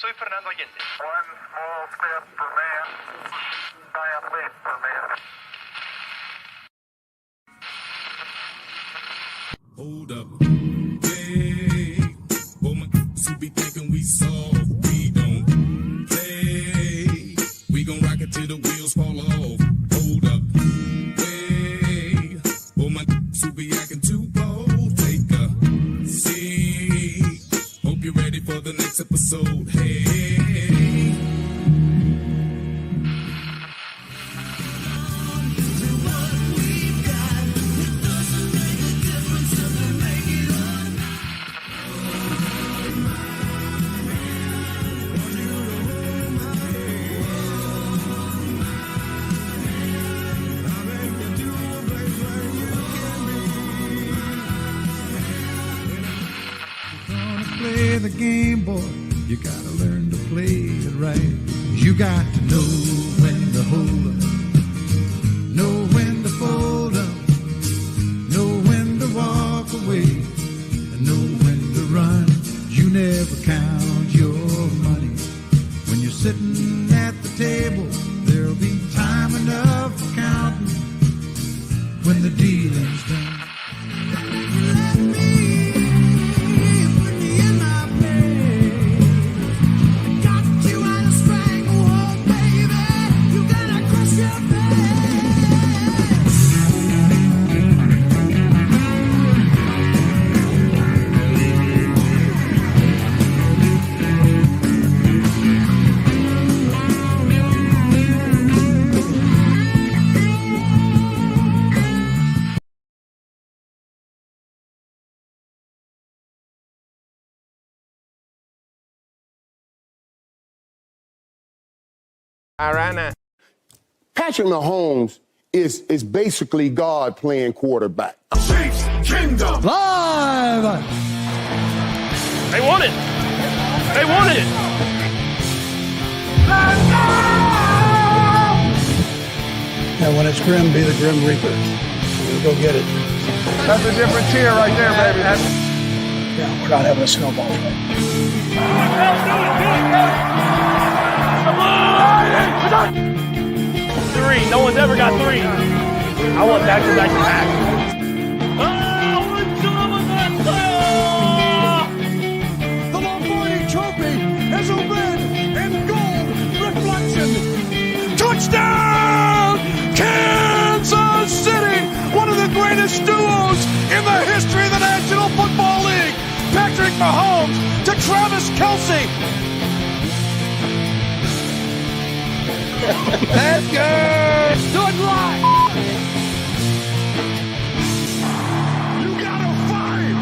Soy Fernando Allende. One small step for man, giant leap for man. Hold up. Hey, woman, so be thinking we soft. We don't play. We gon' rock it till the wheels fall off. Hold up. Hey, woman, so be acting too bold. Take a seat. Hope you're ready for the next episode. Hey. Play the game, boy. You gotta learn to play it right. You got to know when to hold up, know when to fold up, know when to walk away, and know when to run. You never count your money. When you're sitting at the table, there'll be time enough for counting when the dealing's done. All right now. Patrick Mahomes is basically God playing quarterback. Chiefs Kingdom. Live! They won it. They won it. And when it's grim, be the Grim Reaper. We'll go get it. That's a different tier right there, baby. Yeah, we're not having a snowball fight. Three. No one's ever got three. I want back-to-back back. The Lombardi Trophy is a red and gold reflection. Touchdown! Kansas City! One of the greatest duos in the history of the National Football League. Patrick Mahomes to Travis Kelce. Let's go! Do it live! You gotta fight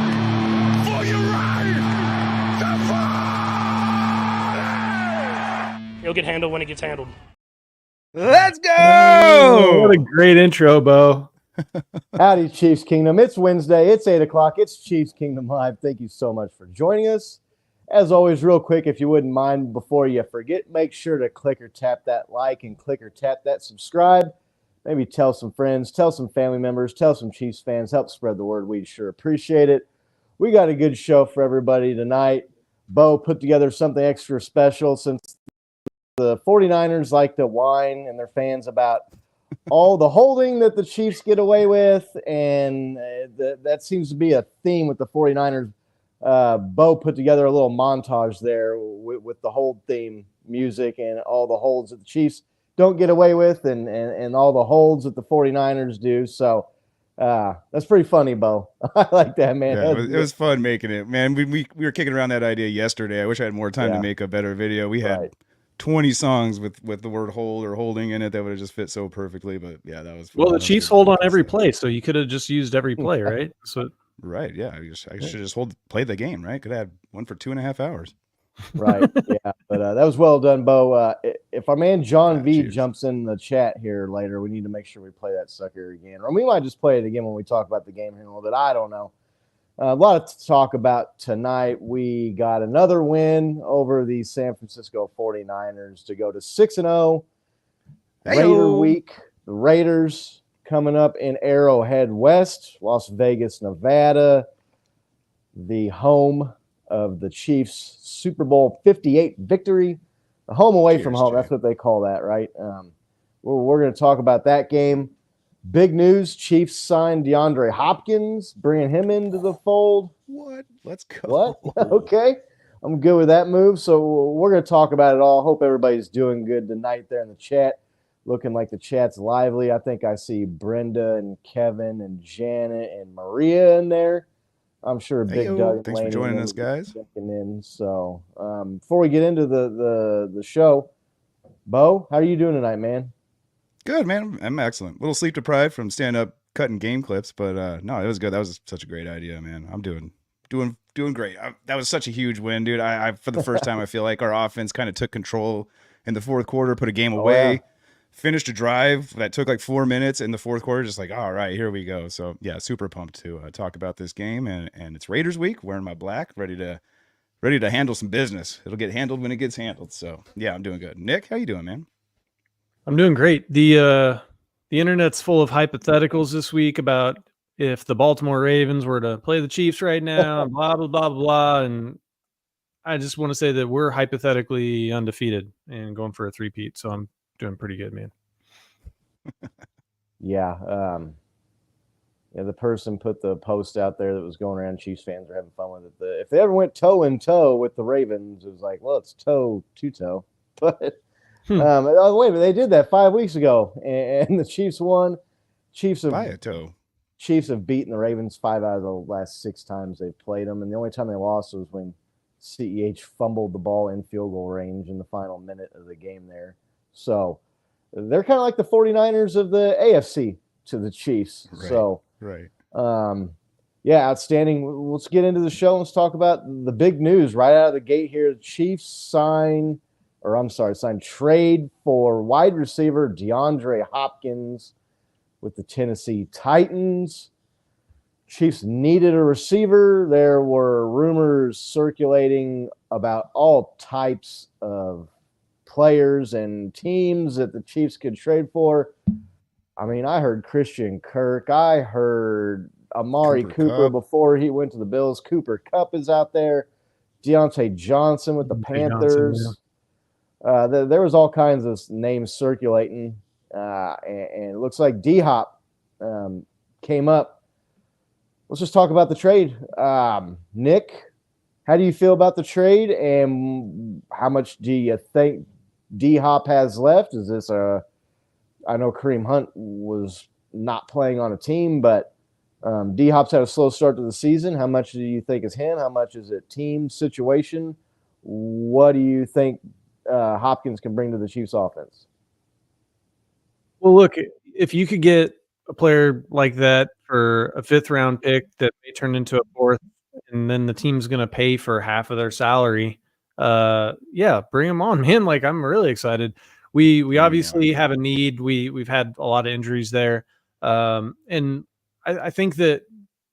for your right to fight! It'll get handled when it gets handled. Let's go! What a great intro, Bo. Howdy, Chiefs Kingdom. It's Wednesday. It's 8 o'clock. It's Chiefs Kingdom Live. Thank you so much for joining us. As always, real quick, if you wouldn't mind, before you forget, make sure to click or tap that like and click or tap that subscribe. Maybe tell some friends, tell some family members, tell some Chiefs fans. Help spread the word. We'd sure appreciate it. We got a good show for everybody tonight. Bo put together something extra special since the 49ers like to whine and their fans about all the holding that the Chiefs get away with, and that seems to be a theme with the 49ers. Bo put together a little montage there with the hold theme music and all the holds that the Chiefs don't get away with and all the holds that the 49ers do. So that's pretty funny, Bo. I like that, man. Yeah, it was fun making it, man. We were kicking around that idea yesterday. I wish I had more time to make a better video. We had 20 songs with the word hold or holding in it that would have just fit so perfectly. But yeah, that was fun. Well, the Chiefs hold on every play, so you could have just used every play, right? So right, yeah. I should just play the game, right? Could have had one for 2.5 hours. Right, yeah. But that was well done, Bo. If our man John V jumps in the chat here later, we need to make sure we play that sucker again. Or we might just play it again when we talk about the game here in a little bit. I don't know. A lot to talk about tonight. We got another win over the San Francisco 49ers to go to 6-0. Raider week. The Raiders coming up in Arrowhead West, Las Vegas, Nevada, the home of the Chiefs' Super Bowl 58 victory. The home away from home, Jay. that's what they call that, right? We're going to talk about that game. Big news, Chiefs signed DeAndre Hopkins, bringing him into the fold. What? Let's go. What? Okay. I'm good with that move. So we're going to talk about it all. Hope everybody's doing good tonight there in the chat. Looking like the chat's lively. I think I see Brenda and Kevin and Janet and Maria in there. I'm sure Big Doug and Thanks for Laney joining will us, be guys. checking in. So before we get into the show, Bo, how are you doing tonight, man? Good, man. I'm excellent. A little sleep deprived from stand up cutting game clips, but no, it was good. That was such a great idea, man. I'm doing great. That was such a huge win, dude. I for the first time, I feel like our offense kind of took control in the fourth quarter, put a game away, finished a drive that took like 4 minutes in the fourth quarter. Just like, all right, here we go. So yeah, super pumped to talk about this game, and it's Raiders week. Wearing my black, ready to handle some business. It'll get handled when it gets handled. So yeah, I'm doing good. Nick, how you doing, man? I'm doing great. The internet's full of hypotheticals this week about if the Baltimore Ravens were to play the Chiefs right now, blah, blah, blah, blah. And I just want to say that we're hypothetically undefeated and going for a three-peat. So I'm doing pretty good, man. Yeah. The person put the post out there that was going around. Chiefs fans are having fun with it. If they ever went toe in toe with the Ravens, it was like, well, it's toe to toe. But wait a minute, they did that 5 weeks ago, and the Chiefs won. Chiefs have beaten the Ravens 5 out of the last 6 times they've played them, and the only time they lost was when CEH fumbled the ball in field goal range in the final minute of the game there. So they're kind of like the 49ers of the AFC to the Chiefs. Right, so right. Yeah, outstanding. Let's get into the show. Let's talk about the big news right out of the gate here. The Chiefs sign trade for wide receiver DeAndre Hopkins with the Tennessee Titans. Chiefs needed a receiver. There were rumors circulating about all types of players and teams that the Chiefs could trade for. I mean, I heard Christian Kirk. I heard Amari Cooper before he went to the Bills. Cooper Kupp is out there. Deontay Johnson with the Panthers. There was all kinds of names circulating, and it looks like D-Hop came up. Let's just talk about the trade. Nick, how do you feel about the trade, and how much do you think D-Hop has left? Is this I know Kareem Hunt was not playing on a team, but D-Hop's had a slow start to the season. How much do you think is him? How much is it team situation? What do you think Hopkins can bring to the Chiefs offense? Well, look, if you could get a player like that for a 5th round pick that may turn into a 4th, and then the team's going to pay for half of their salary, bring him on, man. Like, I'm really excited. We obviously have a need. We've had a lot of injuries there. And I think that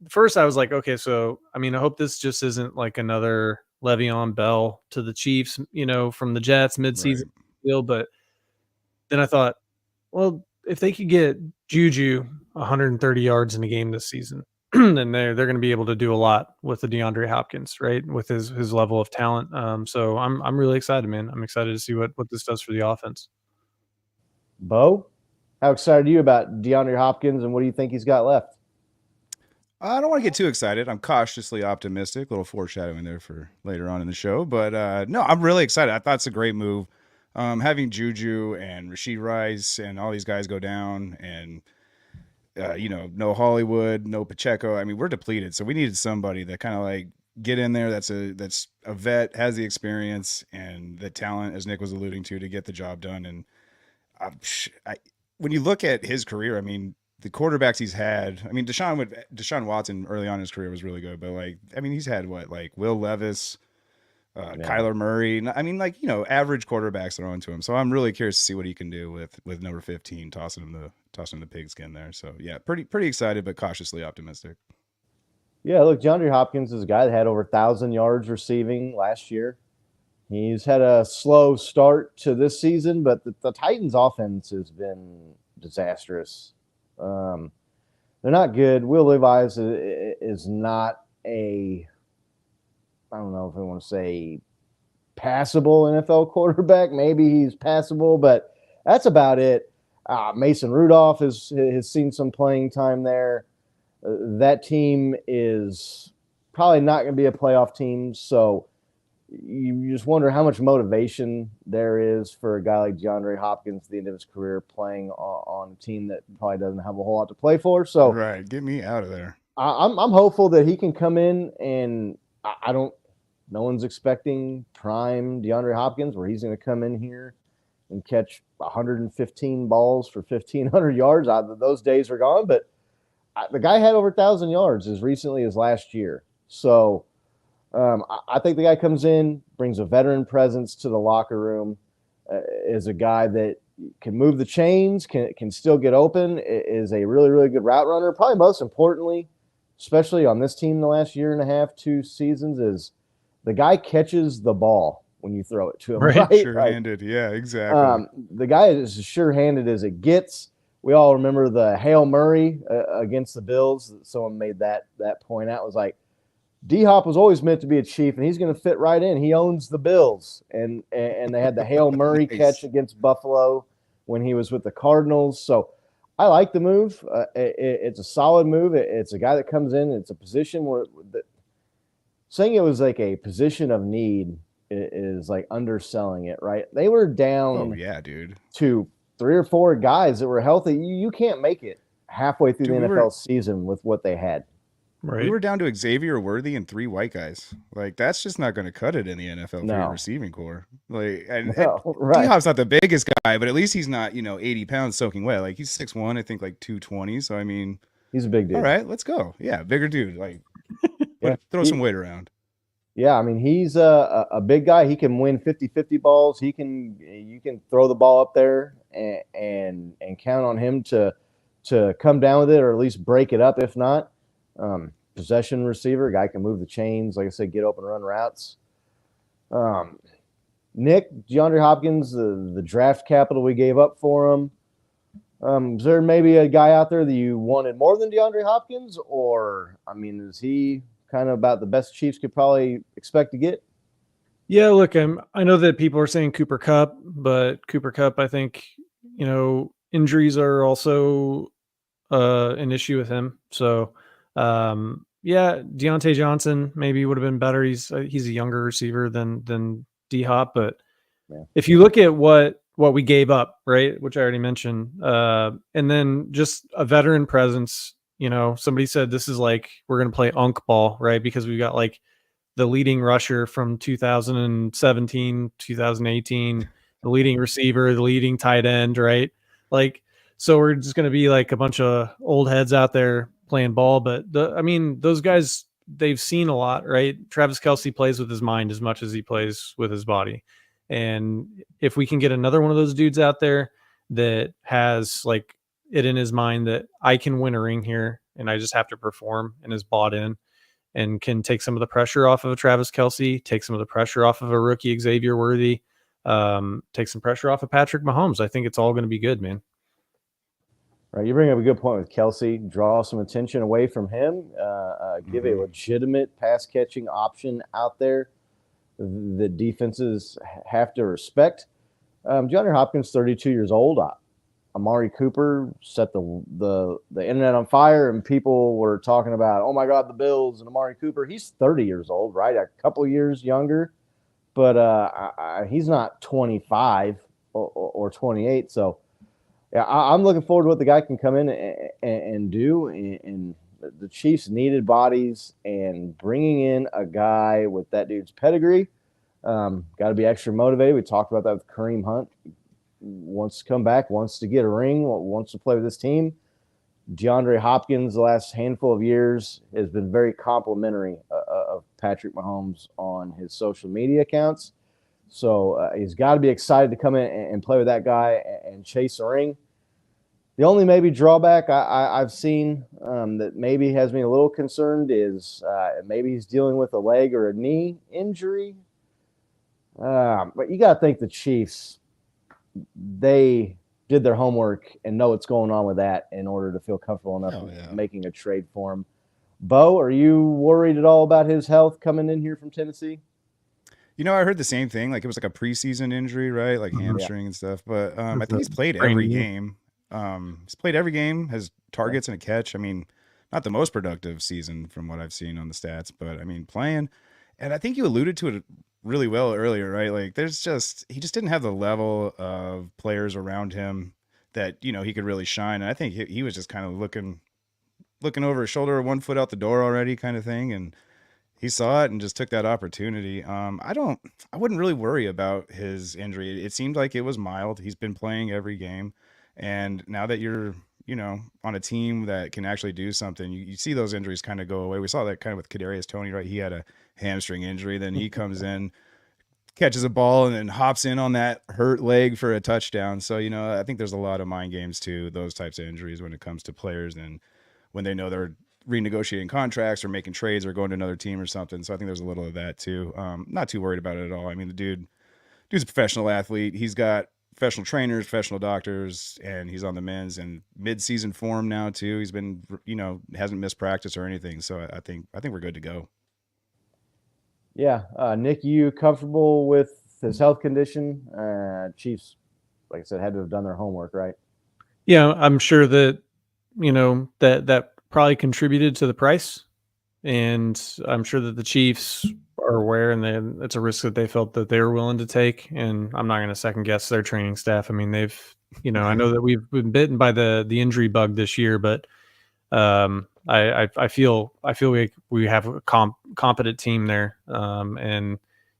first I was like, okay, so, I mean, I hope this just isn't like another Le'Veon Bell to the Chiefs, from the Jets midseason deal. But then I thought, well, if they could get Juju 130 yards in a game this season, then they're going to be able to do a lot with the DeAndre Hopkins, right? With his level of talent. So I'm really excited, man. I'm excited to see what this does for the offense. Bo, how excited are you about DeAndre Hopkins, and what do you think he's got left? I don't want to get too excited. I'm cautiously optimistic. A little foreshadowing there for later on in the show. But no, I'm really excited. I thought it's a great move. Having Juju and Rashid Rice and all these guys go down, and no Hollywood, no Pacheco. I mean, we're depleted, so we needed somebody that kind of like get in there. That's a vet, has the experience and the talent, as Nick was alluding to get the job done. And when you look at his career, I mean, the quarterbacks he's had. I mean, Deshaun Watson early on in his career was really good, but he's had Will Levis. Kyler Murray. I mean, average quarterbacks thrown to him. So I'm really curious to see what he can do with number 15, tossing him the pigskin there. So yeah, pretty excited, but cautiously optimistic. Yeah, look, DeAndre Hopkins is a guy that had over 1,000 yards receiving last year. He's had a slow start to this season, but the Titans' offense has been disastrous. They're not good. Will Levis is not a I don't know if I want to say passable NFL quarterback. Maybe he's passable, but that's about it. Mason Rudolph has seen some playing time there. That team is probably not going to be a playoff team, so you just wonder how much motivation there is for a guy like DeAndre Hopkins at the end of his career playing on a team that probably doesn't have a whole lot to play for. So Right, get me out of there. I'm hopeful that he can come in, and I don't. No one's expecting prime DeAndre Hopkins, where he's going to come in here and catch 115 balls for 1,500 yards. Those days are gone, but the guy had over 1,000 yards as recently as last year. So I think the guy comes in, brings a veteran presence to the locker room, is a guy that can move the chains, can still get open, is a really, really good route runner. Probably most importantly, especially on this team the last year and a half, 2 seasons, is the guy catches the ball when you throw it to him. Right? Sure-handed. Yeah, exactly. The guy is as sure-handed as it gets. We all remember the Hail Murray against the Bills. Someone made that point out. It was like, D-Hop was always meant to be a Chief, and he's going to fit right in. He owns the Bills. And they had the Hail Murray Nice. catch against Buffalo when he was with the Cardinals. So I like the move. It's a solid move. It's a guy that comes in. It's a position where saying it was like a position of need is like underselling it, right? They were down Oh, yeah, dude. to 3 or 4 guys that were healthy. You can't make it halfway through Dude, the we NFL were- season with what they had. Right. We were down to Xavier Worthy and 3 white guys. Like, that's just not going to cut it in the NFL for No. your receiving core. Like, and No, right. D-Hop's not the biggest guy, but at least he's not, 80 pounds soaking wet. Like, he's 6'1", I think, like 220. So, I mean, He's a big dude. all right, let's go. Yeah, bigger dude. Like, Yeah. throw some weight around. Yeah, I mean, he's a big guy. He can win 50-50 balls. You can throw the ball up there and count on him to come down with it, or at least break it up if not. Possession receiver, guy can move the chains, like I said, get open run routes. Nick, DeAndre Hopkins, the draft capital we gave up for him. Is there maybe a guy out there that you wanted more than DeAndre Hopkins? Or, I mean, is he kind of about the best Chiefs could probably expect to get? Yeah, look, I know that people are saying Cooper Kupp, but Cooper Kupp, I think, injuries are also an issue with him. So, yeah, Deontay Johnson maybe would have been better. He's a younger receiver than D-Hop, but Yeah. if you look at what we gave up, right, which I already mentioned, and then just a veteran presence. Somebody said this is like we're going to play Unk ball, right? Because we've got like the leading rusher from 2017, 2018, the leading receiver, the leading tight end, right? Like, so we're just going to be like a bunch of old heads out there playing ball. But those guys, they've seen a lot, right? Travis Kelce plays with his mind as much as he plays with his body. And if we can get another one of those dudes out there that has like it in his mind that I can win a ring here and I just have to perform and is bought in and can take some of the pressure off of a Travis Kelce, take some of the pressure off of a rookie Xavier Worthy, take some pressure off of Patrick Mahomes. I think it's all going to be good, man. Right, you bring up a good point with Kelce. Draw some attention away from him. Give a legitimate pass-catching option out there that defenses have to respect. DeAndre Hopkins, 32 years old. Amari Cooper set the internet on fire, and people were talking about, oh my God, the Bills and Amari Cooper. He's 30 years old, right? A couple years younger, but he's not 25 or 28. So yeah, I'm looking forward to what the guy can come in and do. And the Chiefs needed bodies, and bringing in a guy with that dude's pedigree, got to be extra motivated. We talked about that with Kareem Hunt. Wants to come back, wants to get a ring, wants to play with this team. DeAndre Hopkins, the last handful of years, has been very complimentary of Patrick Mahomes on his social media accounts. So he's got to be excited to come in and play with that guy and chase a ring. The only maybe drawback I've seen that maybe has me a little concerned is maybe he's dealing with a leg or a knee injury. But you got to think the Chiefs, they did their homework and know what's going on with that in order to feel comfortable enough making a trade for him. Bo, are you worried at all about his health coming in here from Tennessee? You know, I heard the same thing. Like it was like a preseason injury, right? Like hamstring and stuff. But I think he's played every game. He's played every game, has targets and a catch. I mean, not the most productive season from what I've seen on the stats, but I mean, playing. And I think you alluded to it really well earlier, right? Like he just didn't have the level of players around him that, you know, he could really shine. And I think he was just kind of looking over his shoulder, 1 foot out the door already kind of thing. And he saw it and just took that opportunity. I wouldn't really worry about his injury. It seemed like it was mild. He's been playing every game. And now that you're, you know, on a team that can actually do something, you see those injuries kind of go away. We saw that kind of with Kadarius Toney, right? He had a hamstring injury. Then he comes in, catches a ball, and then hops in on that hurt leg for a touchdown. So, you know, I think there's a lot of mind games to those types of injuries when it comes to players and when they know they're renegotiating contracts or making trades or going to another team or something. So I think there's a little of that too. Not too worried about it at all. I mean, the dude's a professional athlete. He's got professional trainers, professional doctors, and he's on the men's and mid-season form now too. He's been, you know, hasn't missed practice or anything. So I think we're good to go. Yeah. Nick, you comfortable with his health condition? Chiefs, like I said, had to have done their homework, right? Yeah, I'm sure that, you know, that probably contributed to the price. And I'm sure that the Chiefs are aware, and it's a risk that they felt that they were willing to take. And I'm not going to second guess their training staff. I mean, they've, you know, I know that we've been bitten by the injury bug this year, but I feel like we have a competent team there, and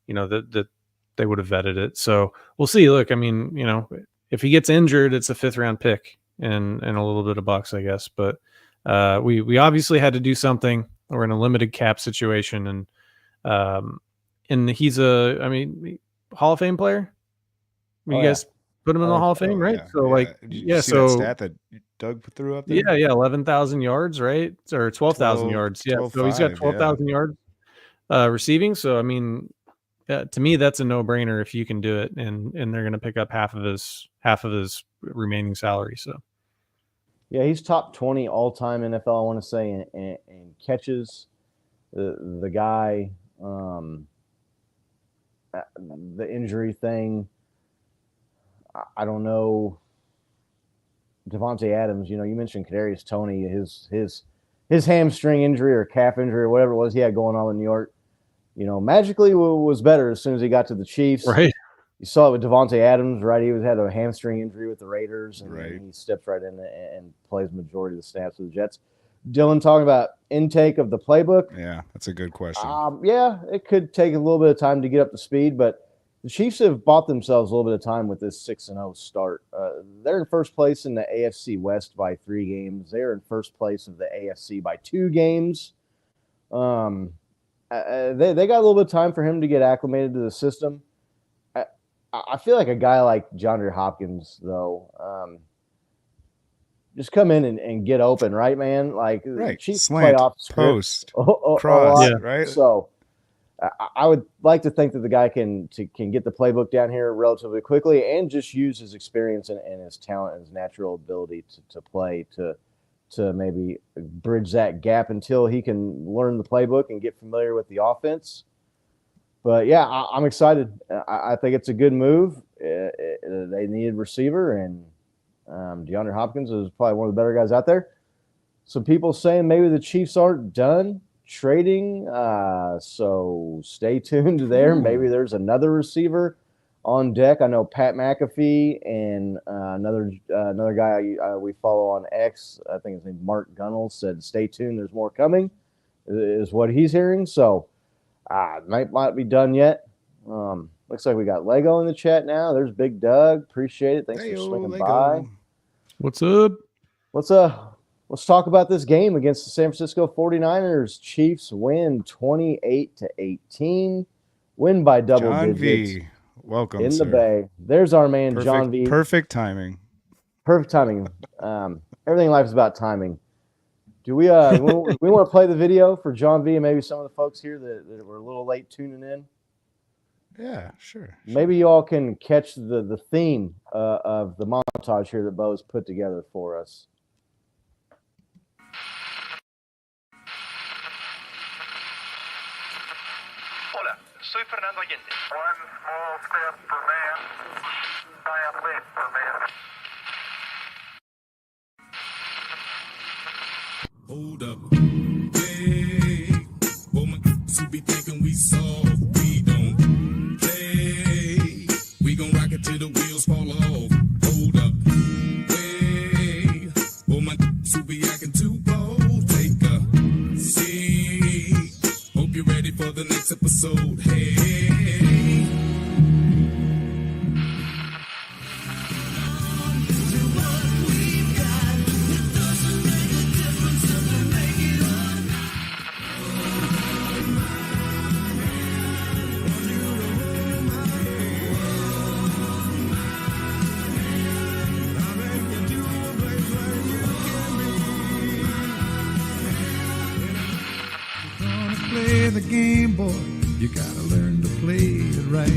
you know that they would have vetted it. So we'll see. Look, I mean, you know, if he gets injured, it's a 5th round pick and a little bit of bucks, I guess. But we obviously had to do something. We're in a limited cap situation, and he's Hall of Fame player. You guys put him in the Hall of Fame, right? Yeah, so yeah. like, Did you yeah. see So that stat that Doug threw up there? yeah, 11,000 yards, right? Or 12,000 yards. Yeah, so he's got 12,000 yards receiving. So I mean, to me, that's a no-brainer if you can do it, and they're going to pick up half of his remaining salary. So. Yeah, he's top 20 all-time NFL, I want to say, in catches. The guy, the injury thing, I don't know. Devontae Adams, you know, you mentioned Kadarius Toney, his hamstring injury or calf injury or whatever it was he had going on in New York, you know, magically was better as soon as he got to the Chiefs. Right. You saw it with Devontae Adams, right? He had a hamstring injury with the Raiders, and Right. he steps right in and plays majority of the snaps with the Jets. Dylan, talking about intake of the playbook. Yeah, that's a good question. Yeah, it could take a little bit of time to get up to speed, but the Chiefs have bought themselves a little bit of time with this 6-0 start. They're in first place in the AFC West by 3 games. They're in first place of the AFC by 2 games. They got a little bit of time for him to get acclimated to the system. I feel like a guy like DeAndre Hopkins, though, just come in and get open, right, man? Like, right. Chiefs Slant, play off post, cross, cross, right? So I would like to think that the guy can get the playbook down here relatively quickly and just use his experience and his talent and his natural ability to play to maybe bridge that gap until he can learn the playbook and get familiar with the offense. But, yeah, I'm excited. I think it's a good move. They needed receiver, and DeAndre Hopkins is probably one of the better guys out there. Some people saying maybe the Chiefs aren't done trading, so stay tuned there. Maybe there's another receiver on deck. I know Pat McAfee and another guy we follow on X, I think his name Mark Gunnell, said stay tuned, there's more coming, is what he's hearing. So might be done yet. Looks like we got Lego in the chat now. There's Big Doug. Appreciate it. Thanks for swinging by. What's up? Let's talk about this game against the San Francisco 49ers. Chiefs win 28-18. Win by double John digits. V. Welcome, in sir. the Bay. There's our man, John V. Perfect timing. Perfect timing. Everything in life is about timing. Do we we want to play the video for John V and maybe some of the folks here that were a little late tuning in? Yeah, sure. Maybe you all can catch the theme of the montage here that Bo's put together for us. Soy Fernando Allende. One small step for man, giant leap for man. Hold up. Hey, woman, so be thinking we soft. We don't play. We gon' rock it till the wheels fall off. Hold up. Hey, woman, so be acting too bold. Take a seat. Hope you're ready for the next episode. Hey. Play the game, boy. You gotta learn to play it right.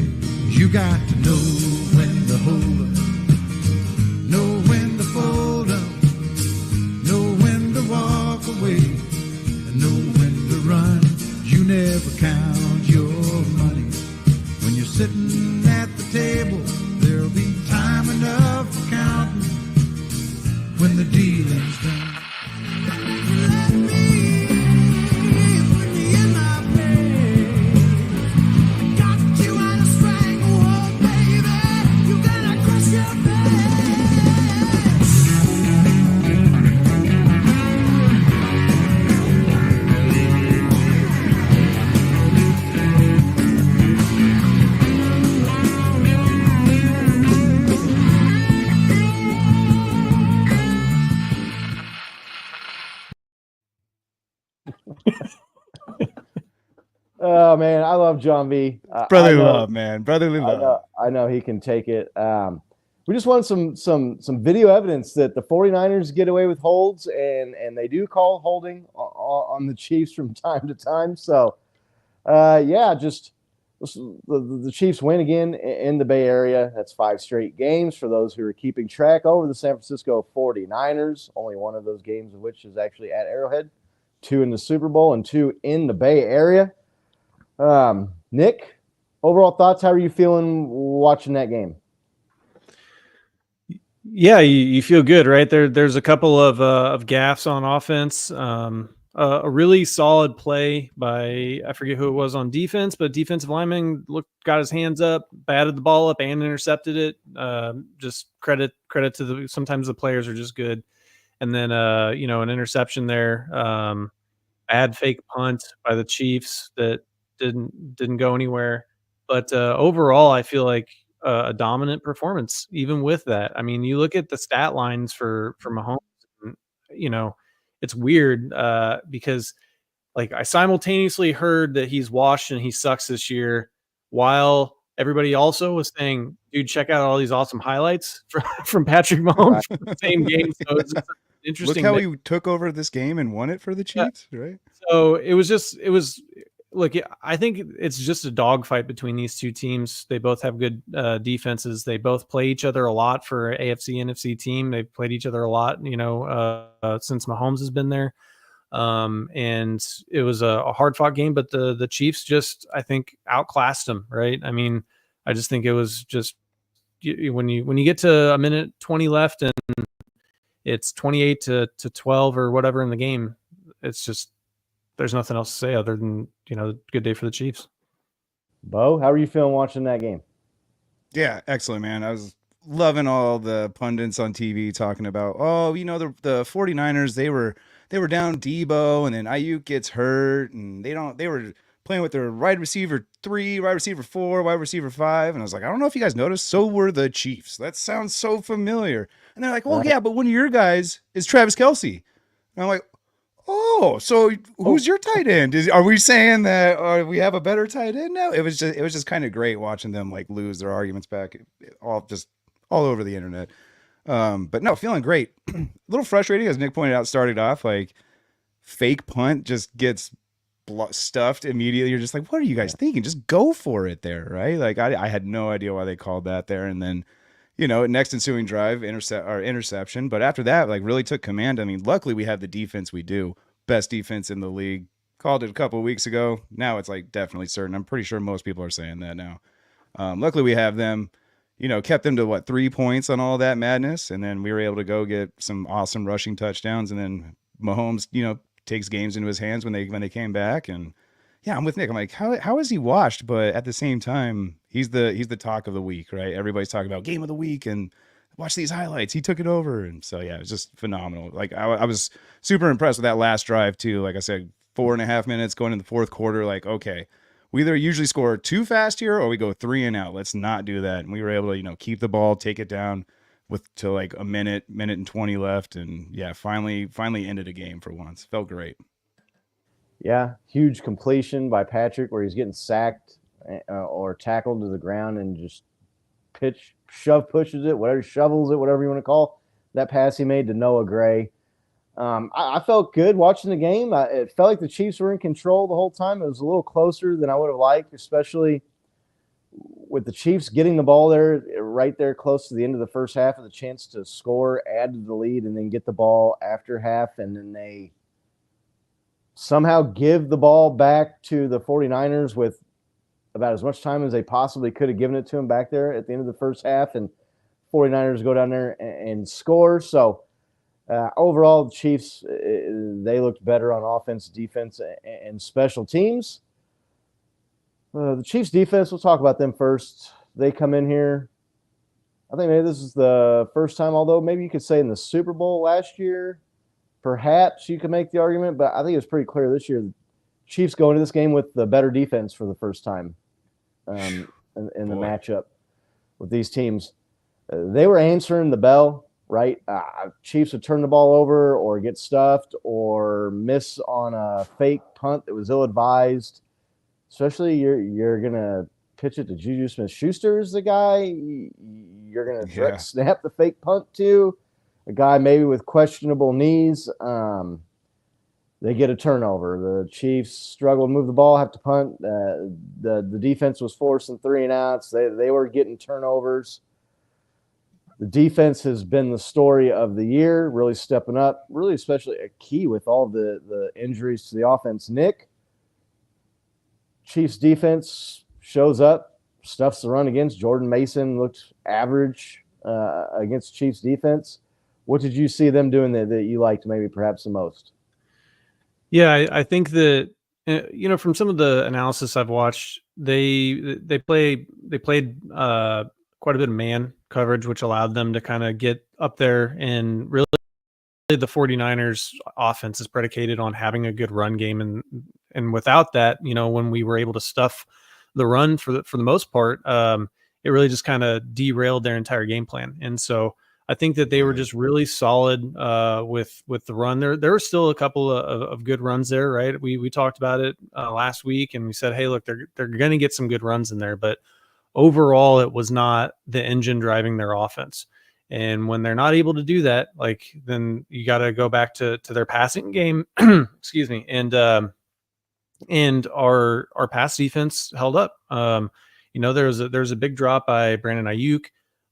You got to know when to hold up, know when to fold up, know when to walk away, and know when to run. You never count your money when you're sitting at the table. There'll be time enough for counting when the dealing's done. Oh man, I love John V. Brotherly love, man. Brotherly love. I know he can take it. We just want some video evidence that the 49ers get away with holds, and they do call holding on the Chiefs from time to time. So, just the Chiefs win again in the Bay Area. That's 5 straight games for those who are keeping track over the San Francisco 49ers. Only one of those games of which is actually at Arrowhead. 2 in the Super Bowl and 2 in the Bay Area. Nick, overall thoughts? How are you feeling watching that game? Yeah, you feel good, right? There's a couple of gaffes on offense. A really solid play by, I forget who it was on defense, but defensive lineman got his hands up, batted the ball up, and intercepted it. Just credit to sometimes the players are just good. And then an interception there. Bad fake punt by the Chiefs that didn't go anywhere. But overall, I feel like a dominant performance, even with that. I mean, you look at the stat lines for Mahomes, and, it's weird because like I simultaneously heard that he's washed and he sucks this year, while everybody also was saying, dude, check out all these awesome highlights from Patrick Mahomes from the same game. So it's interesting. Look how he took over this game and won it for the Chiefs, right? So look, I think it's just a dogfight between these two teams. They both have good defenses. They both play each other a lot for AFC, NFC team. They've played each other a lot, since Mahomes has been there. And it was a hard fought game, but the Chiefs just, I think, outclassed them, right? I mean, I just think it was just when you get to a minute 20 left and it's 28 to 12 or whatever in the game, it's just, there's nothing else to say other than, good day for the Chiefs. Bo, how are you feeling watching that game? Yeah, excellent, man. I was loving all the pundits on TV talking about, the 49ers, they were down Debo, and then Ayuk gets hurt, and they were playing with their wide receiver 3, wide receiver 4, wide receiver 5. And I was like, I don't know if you guys noticed, so were the Chiefs. That sounds so familiar. And they're like, well, yeah, but one of your guys is Travis Kelce. And I'm like, oh, so who's your tight end? Are we saying that we have a better tight end now? It was just kind of great watching them like lose their arguments back all over the internet. But no, feeling great. A little frustrating, as Nick pointed out, started off like fake punt just gets stuffed immediately. You're just like, what are you guys thinking? Just go for it there, right? Like I had no idea why they called that there. And then, next ensuing drive, interception. But after that, like really took command. I mean, luckily we have the defense we do. Best defense in the league, called it a couple of weeks ago. Now it's like definitely certain. I'm pretty sure most people are saying that now. Luckily we have them, kept them to 3 points on all that madness. And then we were able to go get some awesome rushing touchdowns. And then Mahomes, takes games into his hands when they came back. And yeah, I'm with Nick. I'm like, how is he washed? But at the same time, he's the talk of the week, right? Everybody's talking about game of the week and watch these highlights. He took it over. And so, yeah, it was just phenomenal. Like I was super impressed with that last drive too. Like I said, 4.5 minutes going in the fourth quarter. Like, okay, we either usually score too fast here or we go 3 and out. Let's not do that. And we were able to, keep the ball, take it down to like a minute and 20 left. And yeah, finally ended a game for once. Felt great. Yeah, huge completion by Patrick where he's getting sacked or tackled to the ground and just pushes it, shovels it, whatever you want to call that pass he made to Noah Gray. I felt good watching the game. It felt like the Chiefs were in control the whole time. It was a little closer than I would have liked, especially with the Chiefs getting the ball there, right there close to the end of the first half, of the chance to score, add to the lead, and then get the ball after half, and then they somehow give the ball back to the 49ers with about as much time as they possibly could have given it to them back there at the end of the first half, and 49ers go down there and score. So overall, the Chiefs, they looked better on offense, defense, and special teams. The Chiefs defense, we'll talk about them first. They come in here. I think maybe this is the first time, although maybe you could say in the Super Bowl last year, perhaps you could make the argument, but I think it's pretty clear this year, the Chiefs go into this game with the better defense for the first time in the matchup with these teams. They were answering the bell, right? Chiefs would turn the ball over or get stuffed or miss on a fake punt that was ill-advised. Especially you're going to pitch it to Juju Smith-Schuster is the guy you're going to snap the fake punt to, a guy maybe with questionable knees. They get a turnover. The Chiefs struggle to move the ball, have to punt. The defense was forcing 3 and outs. They were getting turnovers. The defense has been the story of the year, really stepping up, really especially a key with all the injuries to the offense. Nick, Chiefs defense shows up, stuffs the run against. Jordan Mason looked average against Chiefs defense. What did you see them doing that you liked maybe perhaps the most? Yeah, I think that from some of the analysis I've watched, they played quite a bit of man coverage, which allowed them to kind of get up there. And really, the 49ers offense is predicated on having a good run game, and without that, when we were able to stuff the run for the most part, it really just kind of derailed their entire game plan. And so I think that they were just really solid with the run. There were still a couple of good runs there, right? We talked about it last week, and we said, hey, look, they're going to get some good runs in there, but overall, it was not the engine driving their offense. And when they're not able to do that, then you got to go back to their passing game. Excuse me, and our pass defense held up. There was a big drop by Brandon Ayuk.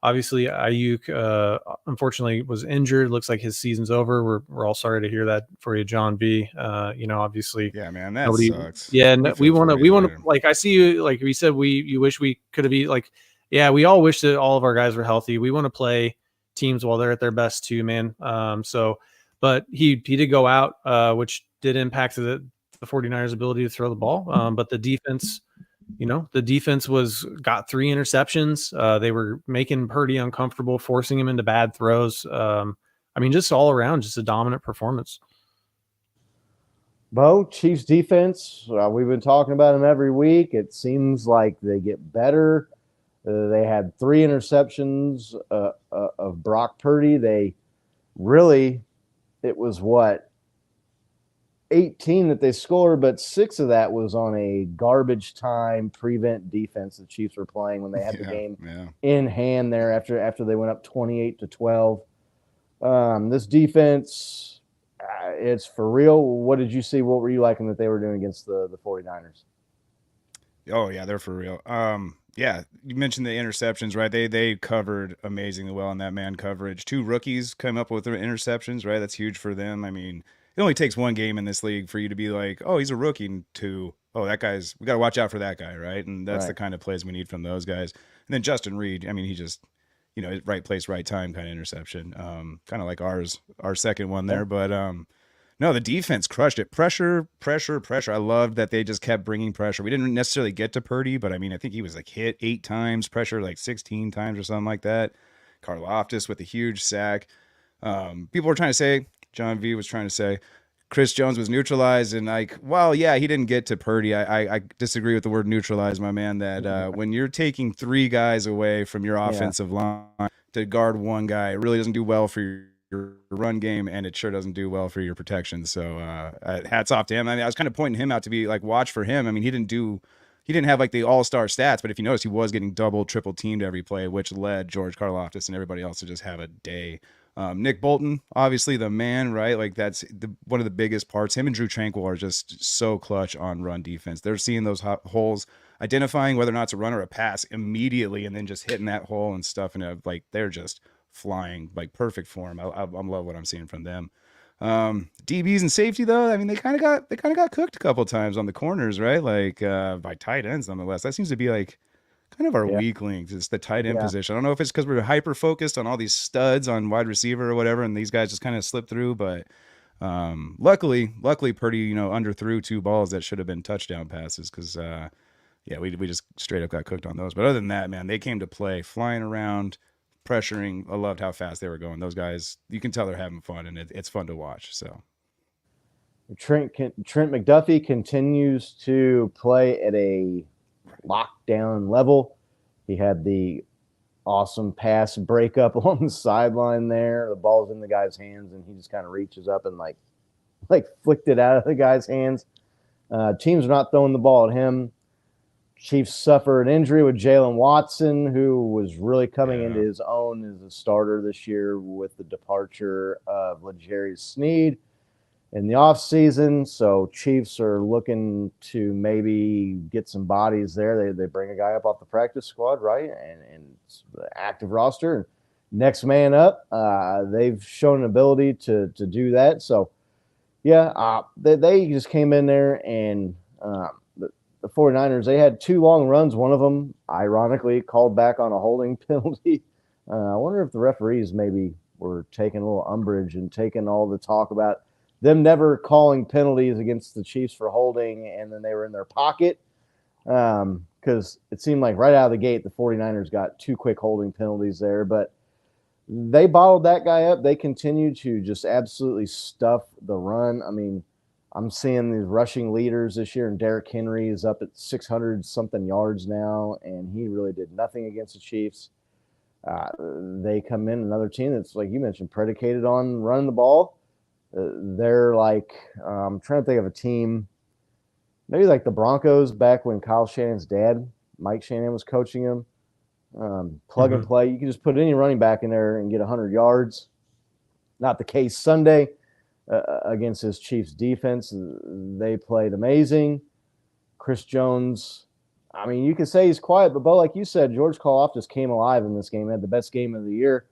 Obviously, Ayuk unfortunately was injured. Looks like his season's over. We're all sorry to hear that for you, John B. Obviously, yeah, man, that sucks. Yeah, we want to. Like I see you. Like we said, you wish we could have been like. Yeah, we all wish that all of our guys were healthy. We want to play teams while they're at their best too, man. But he did go out, which did impact the 49ers' ability to throw the ball. But the defense. The defense got 3 interceptions. They were making Purdy uncomfortable, forcing him into bad throws. Just all around, just a dominant performance. Bo, Chiefs defense, we've been talking about them every week. It seems like they get better. They had 3 interceptions of Brock Purdy. It was 18 that they scored, but 6 of that was on a garbage time prevent defense the Chiefs were playing when they had the game in hand there after they went up 28-12. This defense, it's for real. What did you see? What were you liking that they were doing against the 49ers? Oh, yeah, they're for real. Yeah, you mentioned the interceptions, right? They covered amazingly well in that man coverage. 2 rookies came up with their interceptions, right? That's huge for them. it only takes one game in this league for you to be like, oh, he's a rookie, to, oh, that guy's, we got to watch out for that guy, right? And that's the kind of plays we need from those guys. And then Justin Reed, I mean, he just, right place, right time kind of interception. Kind of like our second one there. But no, the defense crushed it. Pressure. I loved that they just kept bringing pressure. We didn't necessarily get to Purdy, but I mean, I think he was like hit 8 times, pressure like 16 times or something like that. Karlaftis with a huge sack. People were trying to say, John V was trying to say, Chris Jones was neutralized, and like, well, yeah, he didn't get to Purdy. I disagree with the word neutralized, my man, that when you're taking 3 guys away from your offensive line to guard one guy, it really doesn't do well for your run game, and it sure doesn't do well for your protection. So hats off to him. I mean, I was kind of pointing him out to be like, watch for him. I mean, he didn't have like the all-star stats, but if you notice, he was getting double, triple teamed every play, which led George Karlaftis and everybody else to just have a day. Nick Bolton, obviously the man, right? Like that's one of the biggest parts. Him and Drew Tranquil are just so clutch on run defense. They're seeing those holes, identifying whether or not it's a run or a pass immediately, and then just hitting that hole and stuff. And like they're just flying, like perfect form. I love what I'm seeing from them. DBs and safety though, I mean they kind of got cooked a couple times on the corners, right? Like by tight ends nonetheless. That seems to be like kind of our weak links. It's the tight end position. I don't know if it's because we're hyper focused on all these studs on wide receiver or whatever, and these guys just kind of slip through. But luckily Purdy, underthrew 2 balls that should have been touchdown passes because we just straight up got cooked on those. But other than that, man, they came to play, flying around, pressuring. I loved how fast they were going. Those guys, you can tell they're having fun, and it's fun to watch. So Trent McDuffie continues to play at a lockdown level. He had the awesome pass breakup on the sideline there. The ball's in the guy's hands, and he just kind of reaches up and like flicked it out of the guy's hands. Teams are not throwing the ball at him. Chiefs suffer an injury with Jalen Watson, who was really coming into his own as a starter this year with the departure of L'Jarius Sneed in the offseason. So Chiefs are looking to maybe get some bodies there. They bring a guy up off the practice squad, right? And it's the active roster. Next man up. They've shown an ability to do that. So, they just came in there and the 49ers, they had 2 long runs. One of them, ironically, called back on a holding penalty. I wonder if the referees maybe were taking a little umbrage and taking all the talk about them never calling penalties against the Chiefs for holding, and then they were in their pocket. Because it seemed like right out of the gate, the 49ers got 2 quick holding penalties there. But they bottled that guy up. They continued to just absolutely stuff the run. I mean, I'm seeing these rushing leaders this year, and Derrick Henry is up at 600-something yards now, and he really did nothing against the Chiefs. They come in, another team that's, like you mentioned, predicated on running the ball. They're like, I'm trying to think of a team, maybe like the Broncos back when Kyle Shannon's dad, Mike Shannon, was coaching him. Plug and play. You can just put any running back in there and get 100 yards. Not the case Sunday. Against his Chiefs defense. They played amazing. Chris Jones, I mean, you can say he's quiet, but Bo, like you said, George Karlaftis came alive in this game, had the best game of the year,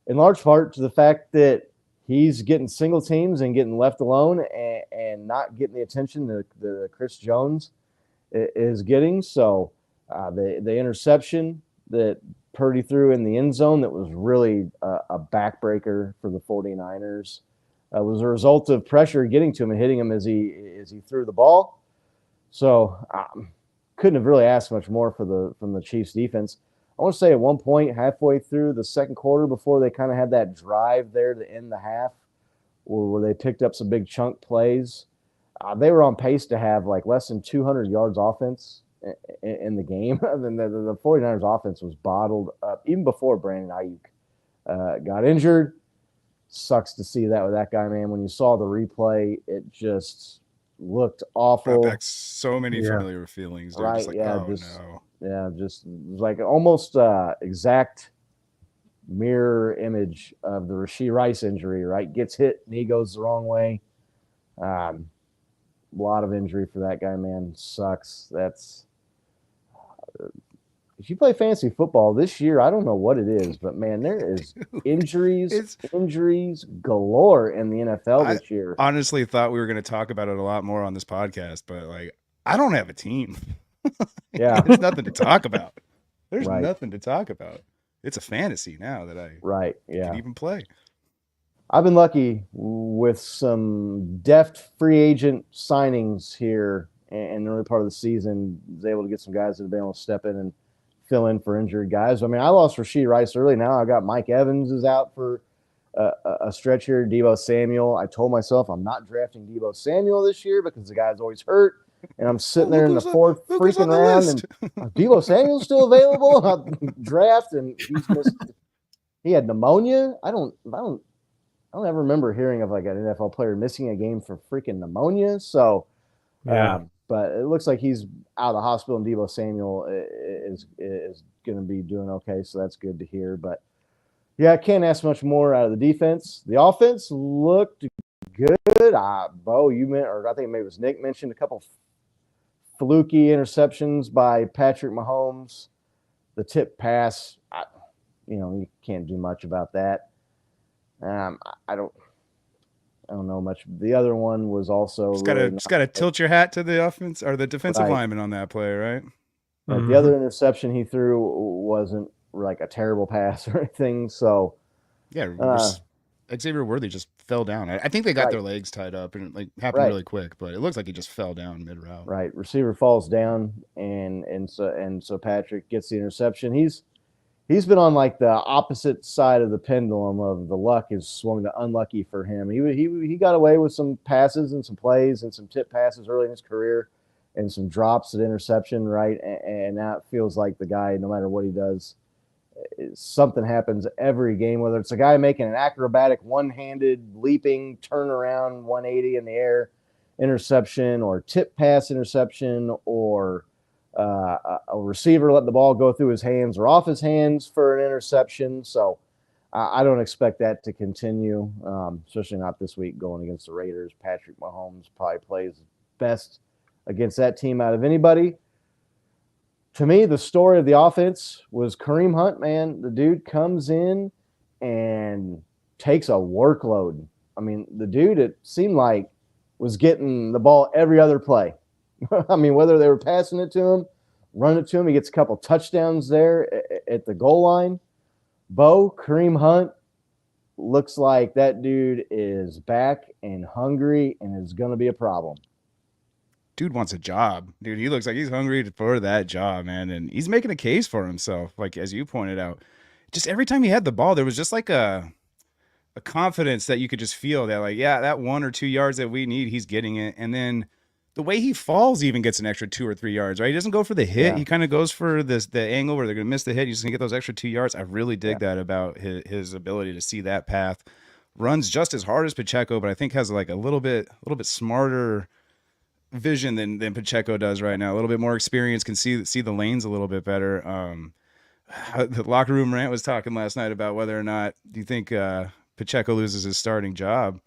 in large part to the fact that he's getting single teams and getting left alone and not getting the attention that Chris Jones is getting. So the interception that Purdy threw in the end zone that was really a backbreaker for the 49ers was a result of pressure getting to him and hitting him as he threw the ball. So couldn't have really asked much more from the Chiefs defense. I want to say at one point, halfway through the second quarter, before they kind of had that drive there to end the half, where they picked up some big chunk plays, they were on pace to have like less than 200 yards offense in the game. And the 49ers offense was bottled up even before Brandon Ayuk got injured. Sucks to see that with that guy, man. When you saw the replay, it just looked awful. Brought back so many familiar feelings. Right? Just like, just like almost exact mirror image of the Rashee Rice injury, right? Gets hit, knee goes the wrong way. A lot of injury for that guy, man. Sucks. if you play fantasy football this year, I don't know what it is, but man, there is injuries galore in the NFL this year. Honestly thought we were going to talk about it a lot more on this podcast, but like, I don't have a team. Yeah. There's nothing to talk about. There's Right. nothing to talk about. It's a fantasy now that I can even play. I've been lucky with some deft free agent signings here in the early part of the season. Was able to get some guys that have been able to step in and fill in for injured guys. I mean, I lost Rashee Rice early. Now I got Mike Evans is out for a stretch here. Deebo Samuel. I told myself I'm not drafting Deebo Samuel this year because the guy's always hurt. And I'm sitting there in the fourth freaking round, and Deebo Samuel's still available. I'll draft, and he's missed. He had pneumonia. I don't ever remember hearing of like an NFL player missing a game for freaking pneumonia. So, but it looks like he's out of the hospital, and Deebo Samuel is going to be doing okay. So that's good to hear. But yeah, I can't ask much more out of the defense. The offense looked good. Bo, you meant, or I think maybe it was Nick mentioned a couple fluky interceptions by Patrick Mahomes. The tip pass, you can't do much about that. I don't know much. The other one was also Just gotta tilt your hat to the offense or the defensive lineman on that play, right? But the other interception he threw wasn't like a terrible pass or anything. So Xavier Worthy just fell down. I think they got their legs tied up and it happened really quick, but it looks like he just fell down mid route. Right, receiver falls down, and so Patrick gets the interception. He's been on like the opposite side of the pendulum of the luck is swung to unlucky for him. He got away with some passes and some plays and some tip passes early in his career, and some drops at interception, right? And now it feels like the guy, no matter what he does, something happens every game, whether it's a guy making an acrobatic one-handed leaping turnaround 180 in the air interception, or tip pass interception, or a receiver letting the ball go through his hands or off his hands for an interception. So I don't expect that to continue, especially not this week going against the Raiders. Patrick Mahomes probably plays best against that team out of anybody. To me, the story of the offense was Kareem Hunt, man. The dude comes in and takes a workload. I mean, the dude, it seemed like, was getting the ball every other play. I mean, whether they were passing it to him, running it to him, he gets a couple touchdowns there at the goal line. Kareem Hunt looks like that dude is back and hungry and is going to be a problem. Dude wants a job. Dude, he looks like he's hungry for that job, man. And he's making a case for himself, like as you pointed out. Just every time he had the ball, there was just like a confidence that you could just feel that, like, yeah, that 1 or 2 yards that we need, he's getting it. And then the way he falls even gets an extra 2 or 3 yards, right? He doesn't go for the hit. Yeah. He kind of goes for the angle where they're going to miss the hit. He's just going to get those extra 2 yards. I really dig that about his ability to see that path. Runs just as hard as Pacheco, but I think has like a little bit smarter vision than Pacheco does right now. A little bit more experience, can see the lanes a little bit better. The locker room rant was talking last night about whether or not do you think Pacheco loses his starting job.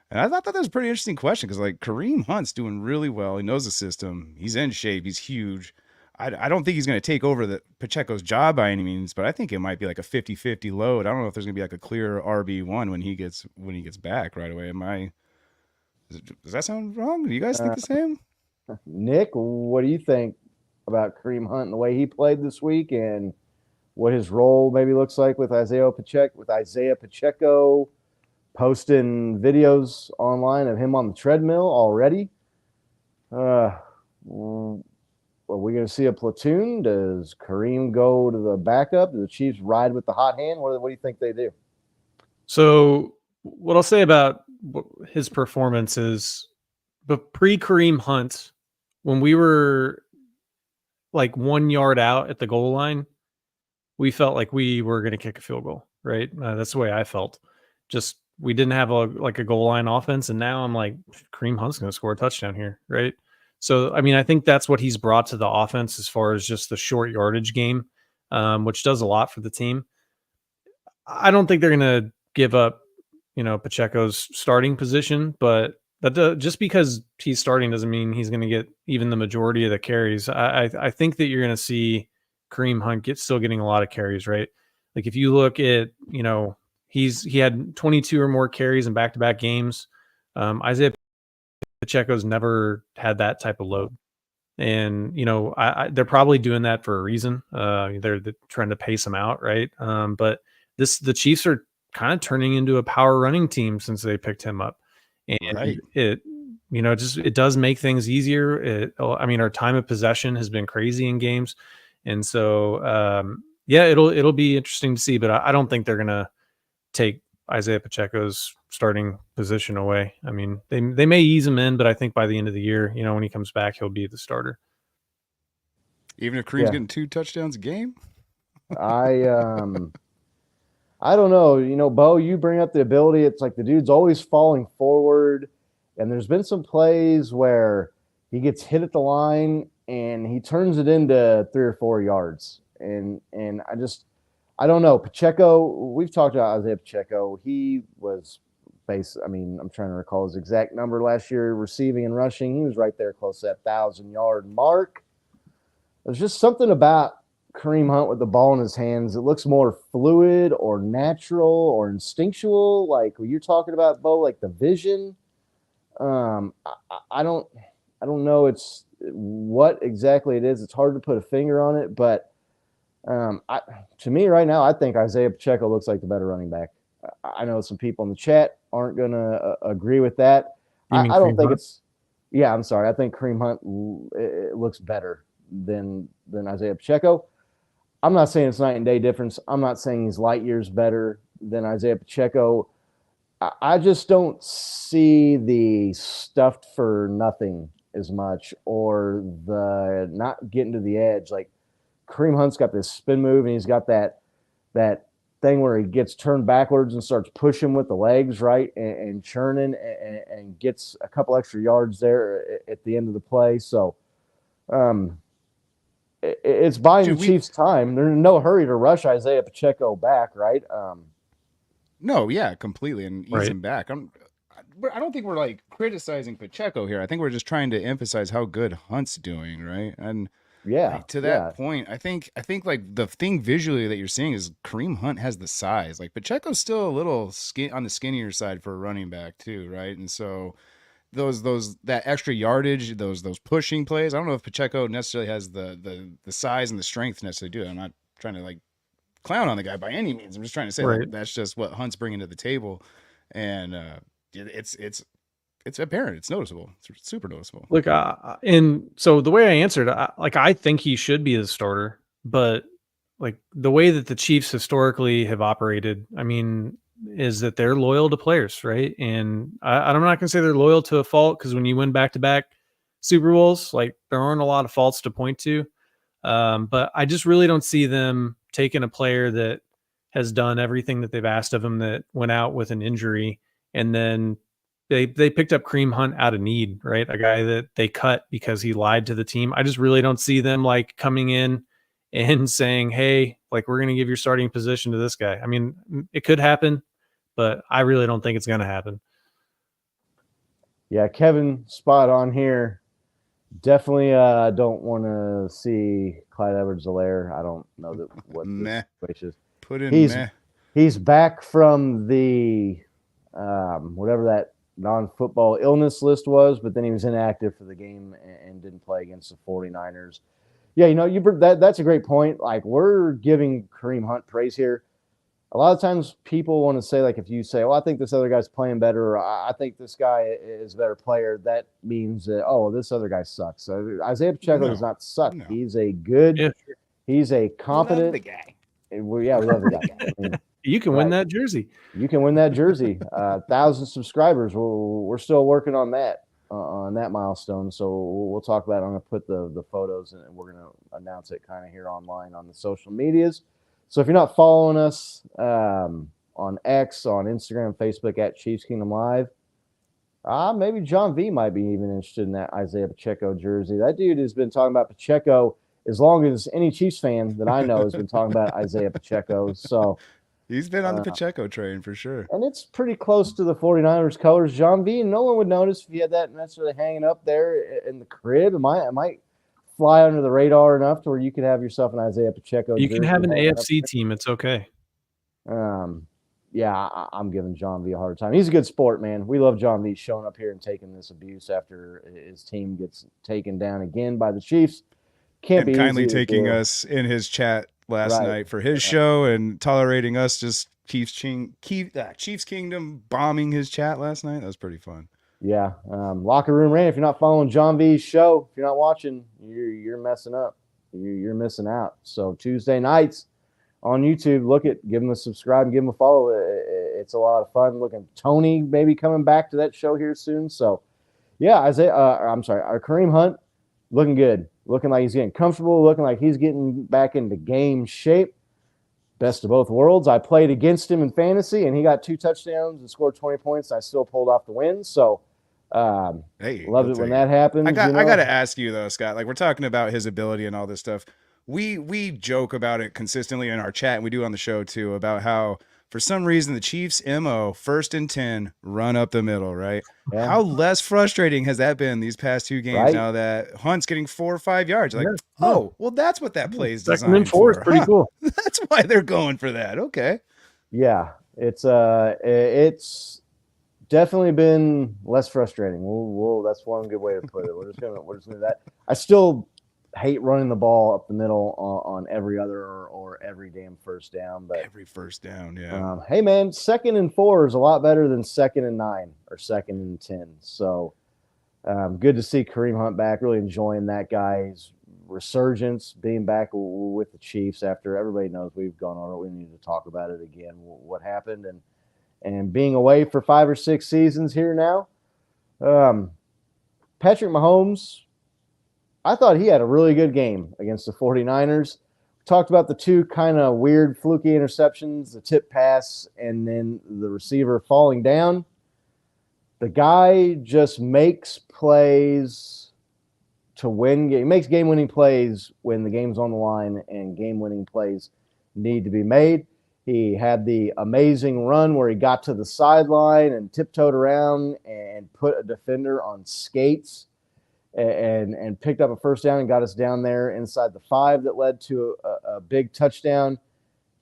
And I thought that was a pretty interesting question because, like, Kareem Hunt's doing really well. He knows the system. He's in shape. He's huge. I don't think he's going to take over Pacheco's job by any means, but I think it might be like a 50-50 load. I don't know if there's going to be like a clear RB1 when he gets back right away. Does that sound wrong? Do you guys think the same? Nick, what do you think about Kareem Hunt and the way he played this week and what his role maybe looks like with Isaiah Pacheco posting videos online of him on the treadmill already? Are we going to see a platoon? Does Kareem go to the backup? Do the Chiefs ride with the hot hand? What do you think they do? So what I'll say about his performance is, but pre-Kareem Hunt, when we were like 1 yard out at the goal line, we felt like we were going to kick a field goal, right? That's the way I felt. Just we didn't have a goal line offense, and now I'm like, Kareem Hunt's going to score a touchdown here, right? So, I mean, I think that's what he's brought to the offense as far as just the short yardage game, which does a lot for the team. I don't think they're going to give up, Pacheco's starting position, but that just because he's starting doesn't mean he's going to get even the majority of the carries. I think that you're going to see Kareem Hunt still getting a lot of carries, right? Like if you look at, he had 22 or more carries in back-to-back games. Isaiah Pacheco's never had that type of load. And, they're probably doing that for a reason. They're trying to pace him out, right? But the Chiefs are kind of turning into a power running team since they picked him up. And it does make things easier. Our time of possession has been crazy in games. And so, it'll be interesting to see, but I don't think they're going to take Isaiah Pacheco's starting position away. I mean, they may ease him in, but I think by the end of the year, when he comes back, he'll be the starter. Even if Kareem's getting 2 touchdowns a game? I don't know. Bo, you bring up the ability. It's like the dude's always falling forward. And there's been some plays where he gets hit at the line and he turns it into 3 or 4 yards. And I don't know. Pacheco, we've talked about Isaiah Pacheco. He was I'm trying to recall his exact number last year, receiving and rushing. He was right there close to that 1,000-yard mark. There's just something about Kareem Hunt with the ball in his hands. It looks more fluid or natural or instinctual. Like when you're talking about, Bo, like the vision. I don't know it's what exactly it is. It's hard to put a finger on it, but to me right now, I think Isaiah Pacheco looks like the better running back. I know some people in the chat aren't going to agree with that. I don't think it's – yeah, I'm sorry. I think Kareem Hunt it looks better than Isaiah Pacheco. I'm not saying it's night and day difference. I'm not saying he's light years better than Isaiah Pacheco. I just don't see the stuffed for nothing as much or the not getting to the edge. Like Kareem Hunt's got this spin move and he's got that thing where he gets turned backwards and starts pushing with the legs, right, and churning and gets a couple extra yards there at the end of the play. So it's buying the Chiefs time. There's no hurry to rush Isaiah Pacheco back, right? No, yeah, completely, and ease him back. I don't think we're like criticizing Pacheco here. I think we're just trying to emphasize how good Hunt's doing, right? And to that point, I think like the thing visually that you're seeing is Kareem Hunt has the size. Like Pacheco's still a little on the skinnier side for a running back too, right? And so that extra yardage, those pushing plays, I don't know if Pacheco necessarily has the size and the strength to necessarily do it. I'm not trying to like clown on the guy by any means. I'm just trying to say like, that's just what Hunt's bringing to the table, and it's apparent. It's noticeable. It's super noticeable. Look, and so the way I answered, I think he should be the starter, but like the way that the Chiefs historically have operated, is that they're loyal to players, right? And I'm not going to say they're loyal to a fault because when you win back-to-back Super Bowls, like there aren't a lot of faults to point to. But I just really don't see them taking a player that has done everything that they've asked of him that went out with an injury and then they picked up Kareem Hunt out of need, right? A guy that they cut because he lied to the team. I just really don't see them like coming in and saying, hey, like we're going to give your starting position to this guy. It could happen, but I really don't think it's going to happen. Yeah, Kevin, spot on here. Definitely don't want to see Clyde Edwards-Helaire. I don't know what the situation is. Put in He's back from the whatever that non-football illness list was, but then he was inactive for the game and didn't play against the 49ers. Yeah, that's a great point. Like we're giving Kareem Hunt praise here. A lot of times people want to say, like, if you say, well, I think this other guy's playing better, or I think this guy is a better player, that means that, oh, this other guy sucks. So Isaiah Pacheco does not suck. No. He's a good, he's a competent. We love the guy. We love the guy. You can win that jersey. You can win that jersey. 1,000 subscribers. We're still working on that milestone. So we'll talk about it. I'm going to put the photos and we're going to announce it kind of here online on the social medias. So if you're not following us on X, on Instagram, Facebook at Chiefs Kingdom Live, maybe John V might be even interested in that Isaiah Pacheco jersey. That dude has been talking about Pacheco as long as any Chiefs fan that I know has been talking about Isaiah Pacheco. So he's been on the Pacheco train for sure. And it's pretty close to the 49ers colors. John V, no one would notice if he had that necessarily hanging up there in the crib. It might fly under the radar enough to where you could have yourself an Isaiah Pacheco. You can jersey have an hanging up AFC there. team. It's okay. Yeah, I'm giving John V a hard time. He's a good sport, man. We love John V showing up here and taking this abuse after his team gets taken down again by the Chiefs. Can't And be kindly easy to taking do. us in his chat last Right. night for his show and tolerating us just Chiefs Kingdom bombing his chat last night. That was pretty fun. Yeah, Locker Room Rant. If you're not following John V's show, if you're not watching, you're messing up. You're missing out. So Tuesday nights on YouTube, give him a subscribe and give him a follow. It's a lot of fun. Looking Tony maybe coming back to that show here soon. So yeah, our Kareem Hunt looking good, looking like he's getting comfortable, looking like he's getting back into game shape. Best of both worlds. I played against him in fantasy, and he got 2 touchdowns and scored 20 points. I still pulled off the win. So, hey, loved it when that happened. I got to ask you though, Scott. Like we're talking about his ability and all this stuff. We joke about it consistently in our chat, and we do on the show too, about how for some reason the Chiefs' MO 1st and 10 run up the middle, right? Yeah. How less frustrating has that been these past 2 games? Right. Now that Hunt's getting 4 or 5 yards, like, Yeah. oh, well, that's what that play is 2nd designed and 4 is for. pretty Huh. cool. That's why they're going for that. Okay. Yeah, it's definitely been less frustrating. That's one good way to put it. We're just gonna do that. I still hate running the ball up the middle on every other or every damn first down. But every first down, yeah. Hey man, 2nd and 4 is a lot better than 2nd and 9 or 2nd and 10. So good to see Kareem Hunt back. Really enjoying that guy's resurgence, being back with the Chiefs after everybody knows we've gone on it. We need to talk about it again. What happened and being away for 5 or 6 seasons here now. Patrick Mahomes, I thought he had a really good game against the 49ers. We talked about the 2 kind of weird fluky interceptions, the tip pass, and then the receiver falling down. The guy just makes plays to win. He makes game-winning plays when the game's on the line and game-winning plays need to be made. He had the amazing run where he got to the sideline and tiptoed around and put a defender on skates and picked up a first down and got us down there inside the 5 that led to a big touchdown.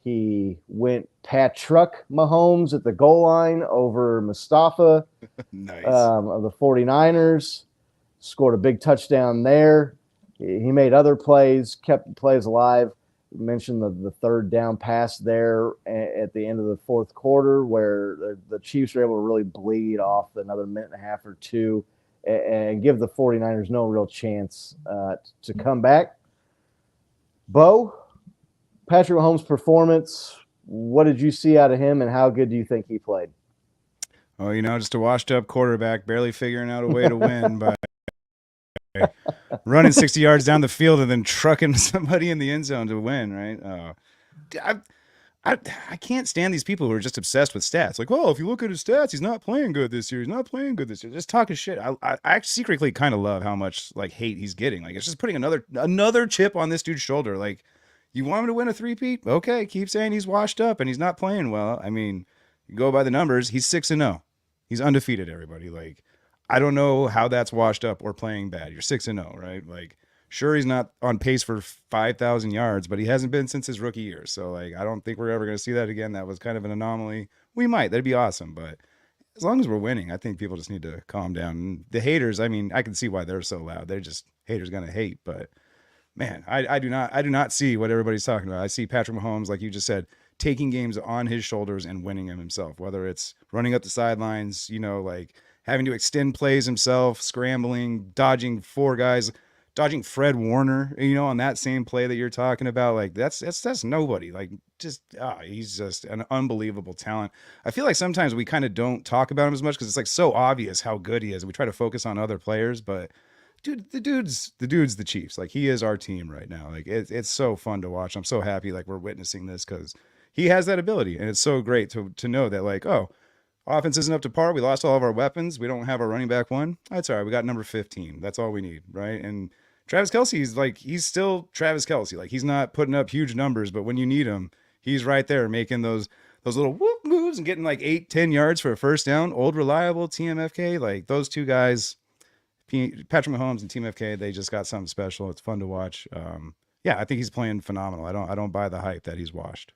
He went Patrick Mahomes at the goal line over Mustafa Nice. of the 49ers. Scored a big touchdown there. He made other plays, kept the plays alive. We mentioned the 3rd down pass there at the end of the 4th quarter where the Chiefs were able to really bleed off another minute and a half or 2 and give the 49ers no real chance to come back. Bo, Patrick Mahomes' performance, what did you see out of him, and how good do you think he played? Oh, just a washed-up quarterback, barely figuring out a way to win by running 60 yards down the field and then trucking somebody in the end zone to win, right? I can't stand these people who are just obsessed with stats. Like, well, if you look at his stats, he's not playing good this year. He's not playing good this year. Just talking shit. I secretly kind of love how much like hate he's getting. Like, it's just putting another chip on this dude's shoulder. Like, you want him to win a 3-peat? Okay, keep saying he's washed up and he's not playing well. I mean, you go by the numbers. He's 6-0. He's undefeated. Everybody, like, I don't know how that's washed up or playing bad. You're 6-0, right? Like, sure, he's not on pace for 5,000 yards, but he hasn't been since his rookie year. So, like, I don't think we're ever going to see that again. That was kind of an anomaly. We might. That'd be awesome. But as long as we're winning, I think people just need to calm down. And the haters, I mean, I can see why they're so loud. They're just haters going to hate. But, man, I do not see what everybody's talking about. I see Patrick Mahomes, like you just said, taking games on his shoulders and winning them himself, whether it's running up the sidelines, like having to extend plays himself, scrambling, dodging 4 guys, dodging Fred Warner, on that same play that you're talking about. Like that's nobody. Like he's just an unbelievable talent. I feel like sometimes we kind of don't talk about him as much because it's like so obvious how good he is. We try to focus on other players, but dude, the dude's the Chiefs. Like, he is our team right now. Like, it's so fun to watch. I'm so happy like we're witnessing this because he has that ability, and it's so great to know that, like, oh, offense isn't up to par. We lost all of our weapons. We don't have our running back 1. That's all right. We got number 15. That's all we need, right? And Travis Kelce, he's still Travis Kelce. Like, he's not putting up huge numbers, but when you need him, he's right there making those little whoop moves and getting like 8-10 yards for a first down. Old reliable TMFK. Like, those 2 guys, Patrick Mahomes and Team FK, they just got something special. It's fun to watch. Yeah, I think he's playing phenomenal. I don't buy the hype that he's washed.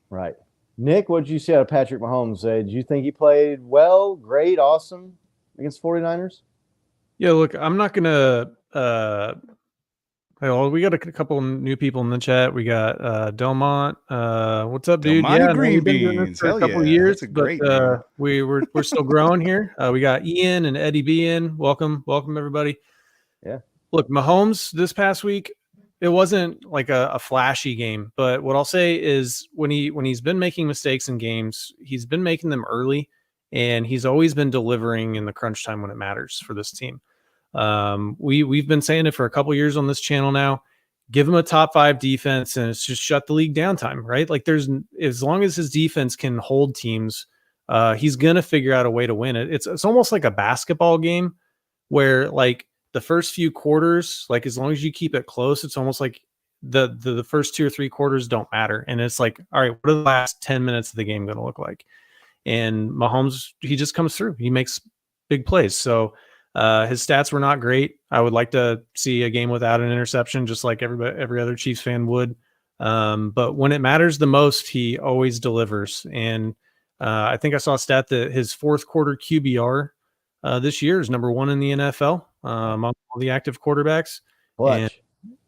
Right. Nick, what did you see out of Patrick Mahomes? Did you think he played well, great, awesome against 49ers? Yeah, look, I'm not going to we got a couple new people in the chat. We got Delmont. What's up, dude? Delmonte Yeah, Green we've been doing this Beans. for Hell a couple yeah. years, That's a great but we're still growing here. We got Ian and Eddie B in. Welcome everybody. Yeah. Look, Mahomes this past week, it wasn't like a flashy game, but what I'll say is when he's been making mistakes in games, he's been making them early, and he's always been delivering in the crunch time when it matters for this team. We've been saying it for a couple years on this channel now. Give him a top 5 defense, and it's just shut the league down time, right? Like as long as his defense can hold teams, he's gonna figure out a way to win it. It's almost like a basketball game where like the first few quarters, like as long as you keep it close, it's almost like the first 2 or 3 quarters don't matter. And it's like, all right, what are the last 10 minutes of the game gonna look like? And Mahomes, he just comes through. He makes big plays. So his stats were not great. I would like to see a game without an interception, just like every other Chiefs fan would. But when it matters the most, he always delivers. And I think I saw a stat that his fourth quarter QBR this year is number 1 in the NFL among all the active quarterbacks.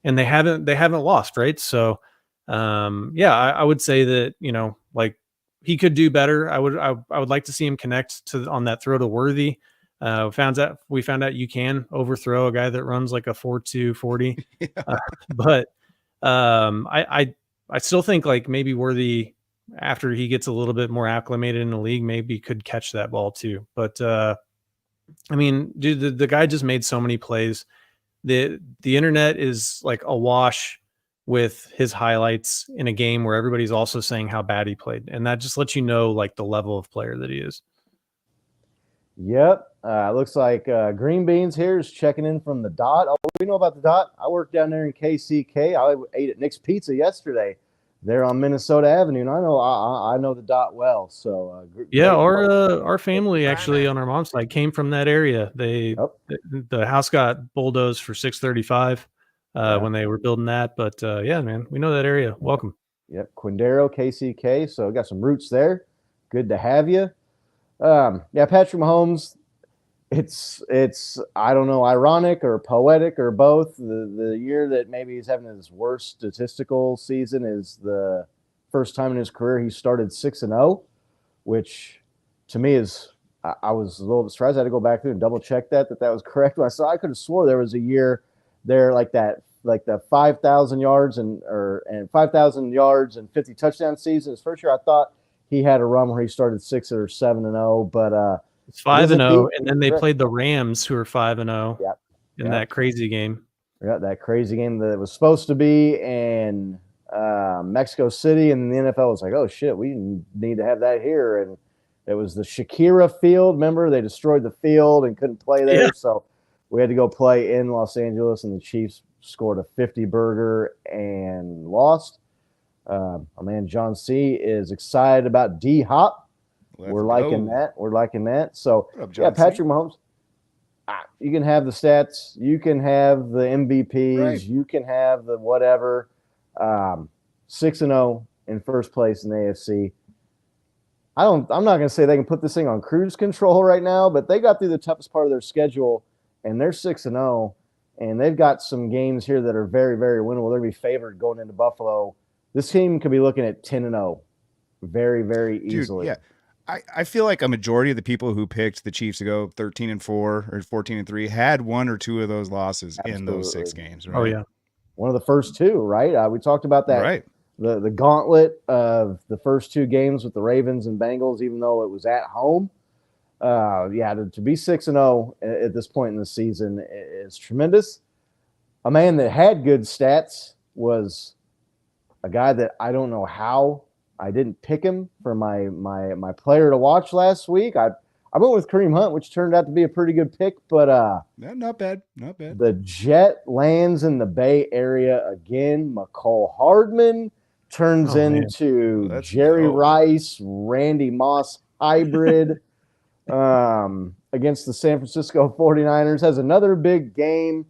And they haven't lost, right? So I would say that, like he could do better. I would like to see him connect on that throw to Worthy. We found out you can overthrow a guy that runs like a 4.2 40. But I still think like maybe Worthy, after he gets a little bit more acclimated in the league, maybe could catch that ball too. But I mean, dude, the guy just made so many plays. The internet is like awash with his highlights in a game where everybody's also saying how bad he played, and that just lets you know like the level of player that he is. Yep. Looks like Green Beans here is checking in from the Dot. Oh, we know about the Dot. I work down there in KCK. I ate at Nick's Pizza yesterday there on Minnesota Avenue, and I know the Dot well. So our family actually on our mom's side came from that area. The house got bulldozed for 635 when they were building that. But yeah, man, we know that area. Welcome. Yep, Quindaro, KCK. So got some roots there. Good to have you. Patrick Mahomes, it's I don't know, ironic or poetic or both. The year that maybe he's having his worst statistical season is the first time in his career he started 6-0, which to me is I was a little surprised. I had to go back through and double check that was correct. I could have swore there was a year there like the 5,000 yards and 5,000 yards and 50 touchdown season. His first year, I thought he had a run where he started 6 or 7-0, but it's 5-0, and then they played the Rams, who are 5-0 in that crazy game. Yeah, that crazy game that was supposed to be in Mexico City, and the NFL was like, "Oh shit, we need to have that here." And it was the Shakira Field. Remember, they destroyed the field and couldn't play there, so we had to go play in Los Angeles, and the Chiefs scored a 50-burger and lost. My man John C is excited about D-Hop. We're liking that. So, Patrick Mahomes, you can have the stats. You can have the MVPs. Right. You can have the whatever. 6-0 in first place in the AFC. I'm not going to say they can put this thing on cruise control right now, but they got through the toughest part of their schedule, and they're 6-0, and they've got some games here that are very, very winnable. They're going to be favored going into Buffalo. This team could be looking at 10-0 very, very easily. Dude, yeah. I feel like a majority of the people who picked the Chiefs to go 13-4 or 14-3 had 1 or 2 of those losses in those 6 games. Right? Oh yeah, one of the first 2, right? We talked about that. Right. The gauntlet of the first 2 games with the Ravens and Bengals, even though it was at home. To be 6-0 at this point in the season is tremendous. A man that had good stats was a guy that I don't know how I didn't pick him for my player to watch last week. I went with Kareem Hunt, which turned out to be a pretty good pick, but not bad. The Jet lands in the Bay Area again. Mecole Hardman turns into Jerry Rice, Randy Moss hybrid against against the San Francisco 49ers, has another big game,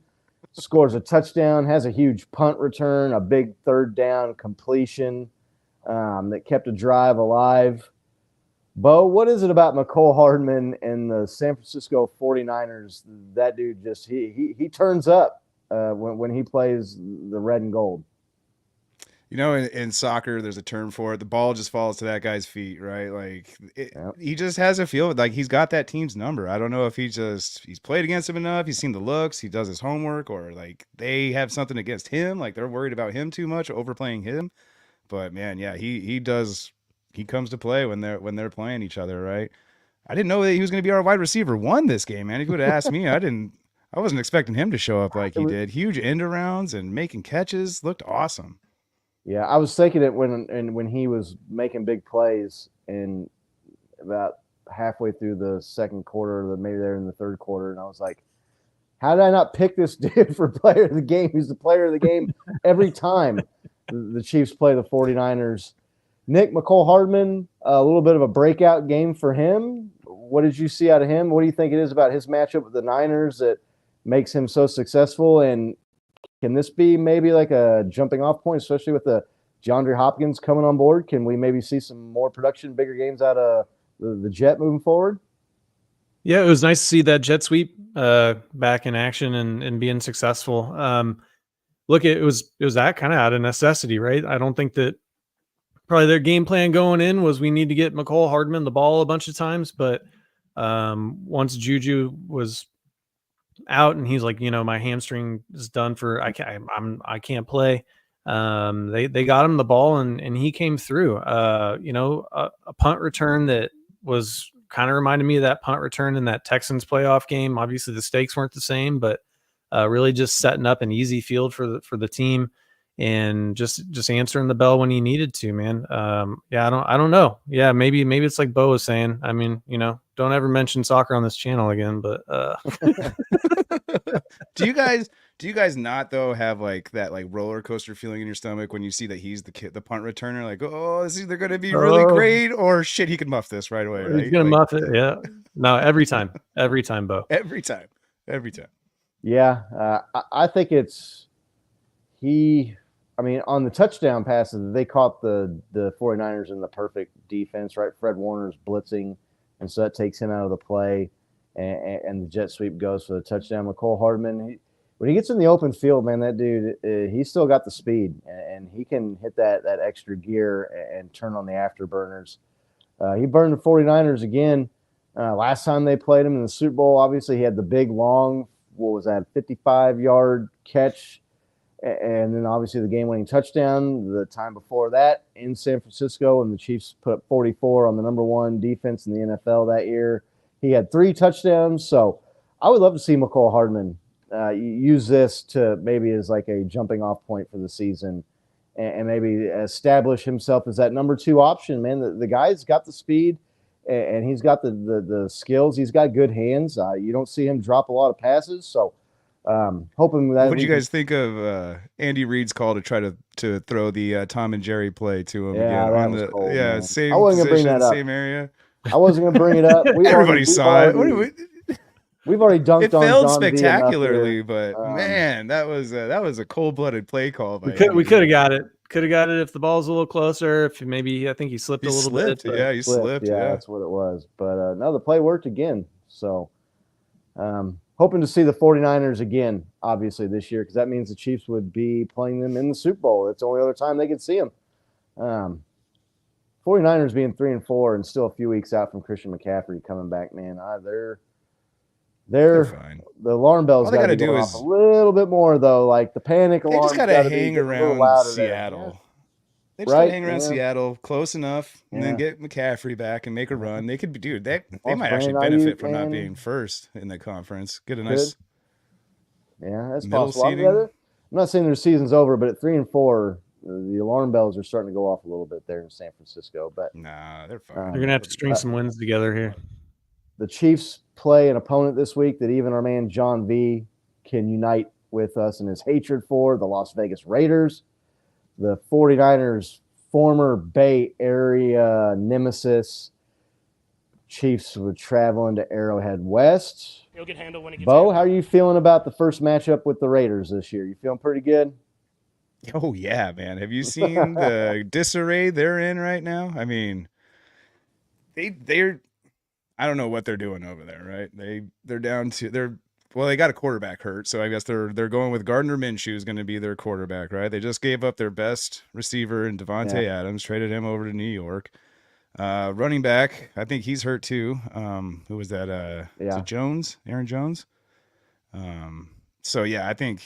scores a touchdown, has a huge punt return, a big third down completion that kept a drive alive. Bo, what is it about Mecole Hardman and the San Francisco 49ers? That dude just he turns up when he plays the red and gold. You know, in soccer, there's a term for it. The ball just falls to that guy's feet, right? Like he just has a feel like he's got that team's number. I don't know if he's played against him enough. He's seen the looks. He does his homework, or like they have something against him. Like they're worried about him too much, overplaying him. But man, yeah, he does. He comes to play when they're playing each other, right? I didn't know that he was going to be our wide receiver one this game, man. If you would have asked me, I wasn't expecting him to show up like he did. Huge end arounds and making catches, looked awesome. Yeah, I was thinking it when he was making big plays, and about halfway through the second quarter, maybe they're in the third quarter, and I was like, how did I not pick this dude for player of the game? He's the player of the game every time the Chiefs play the 49ers. Nick, Mecole Hardman, a little bit of a breakout game for him. What did you see out of him? What do you think it is about his matchup with the Niners that makes him so successful? And can this be maybe like a jumping off point, especially with the DeAndre Hopkins coming on board? Can we maybe see some more production, bigger games out of the Jet moving forward? Yeah, it was nice to see that jet sweep back in action and being successful. Look, it was that kind of out of necessity, right? I don't think that probably their game plan going in was we need to get Mecole Hardman the ball a bunch of times, but once Juju was out and he's like, my hamstring is done for I can't play. They got him the ball and he came through. A punt return that was kind of reminded me of that punt return in that Texans playoff game. Obviously the stakes weren't the same, but really just setting up an easy field for the team and just answering the bell when he needed to, man. I don't know. Yeah, maybe it's like Bo was saying. I mean, don't ever mention soccer on this channel again, but do you guys not though have like that like roller coaster feeling in your stomach when you see that he's the punt returner? Like, oh, is either going to be really great or shit, he can muff this right away. Right? He's gonna muff it. Yeah. No, every time, Bo. Every time. Yeah, I think it's on the touchdown passes, they caught the 49ers in the perfect defense, right? Fred Warner's blitzing, and so that takes him out of the play, and the jet sweep goes for the touchdown. Mecole Hardman, when he gets in the open field, man, that dude, he's still got the speed, and he can hit that extra gear and turn on the afterburners. He burned the 49ers again. Last time they played him in the Super Bowl, obviously he had the big, long, 55-yard catch, and then obviously the game-winning touchdown the time before that in San Francisco, and the Chiefs put up 44 on the number one defense in the NFL that year. He had 3 touchdowns, so I would love to see Mecole Hardman use this to maybe as like a jumping-off point for the season and maybe establish himself as that number 2 option, man. The guy's got the speed, and he's got the skills. He's got good hands. You don't see him drop a lot of passes, so hoping that. What did you guys think of Andy Reid's call to try to throw the Tom and Jerry play to him? Yeah, again? that was cold, yeah, man. same I wasn't position, gonna bring that up. same area. I wasn't going to bring it up. Everybody saw it. We've already dunked it on failed John spectacularly, but man, that was a cold-blooded play call. We could have got it. Could have got it if the ball's a little closer. If maybe I think he slipped a little bit. Yeah, he slipped. Yeah, that's what it was. But no, the play worked again. So hoping to see the 49ers again, obviously, this year, because that means the Chiefs would be playing them in the Super Bowl. It's the only other time they could see them. 49ers being 3-4 and still a few weeks out from Christian McCaffrey coming back, man. They're fine. The alarm bells got to go off a little bit more, though. Like the panic alarm. They just got to hang around Seattle. They just got to hang around Seattle close enough, and then get McCaffrey back and make a run. They could be, dude. They might actually benefit from not being first in the conference. Get a nice, that's possible. I'm not saying their season's over, but at 3-4, the alarm bells are starting to go off a little bit there in San Francisco. But nah, they're fine. They're gonna have to string some wins together here. The Chiefs play an opponent this week that even our man John V can unite with us in his hatred for, the Las Vegas Raiders, the 49ers' former Bay Area nemesis. Chiefs would travel into Arrowhead West. He'll get handled when it gets Bo, handled. how are you feeling about the first matchup with the Raiders this year? You feeling pretty good? Oh yeah, man. Have you seen the disarray they're in right now? I mean, they're I don't know what they're doing over there, right? They're down to they got a quarterback hurt, so I guess they're going with Gardner Minshew is going to be their quarterback, right? They just gave up their best receiver in Devontae Adams, traded him over to New York. Running back, I think he's hurt too. Who was that? Is it Jones? Aaron Jones? So yeah, I think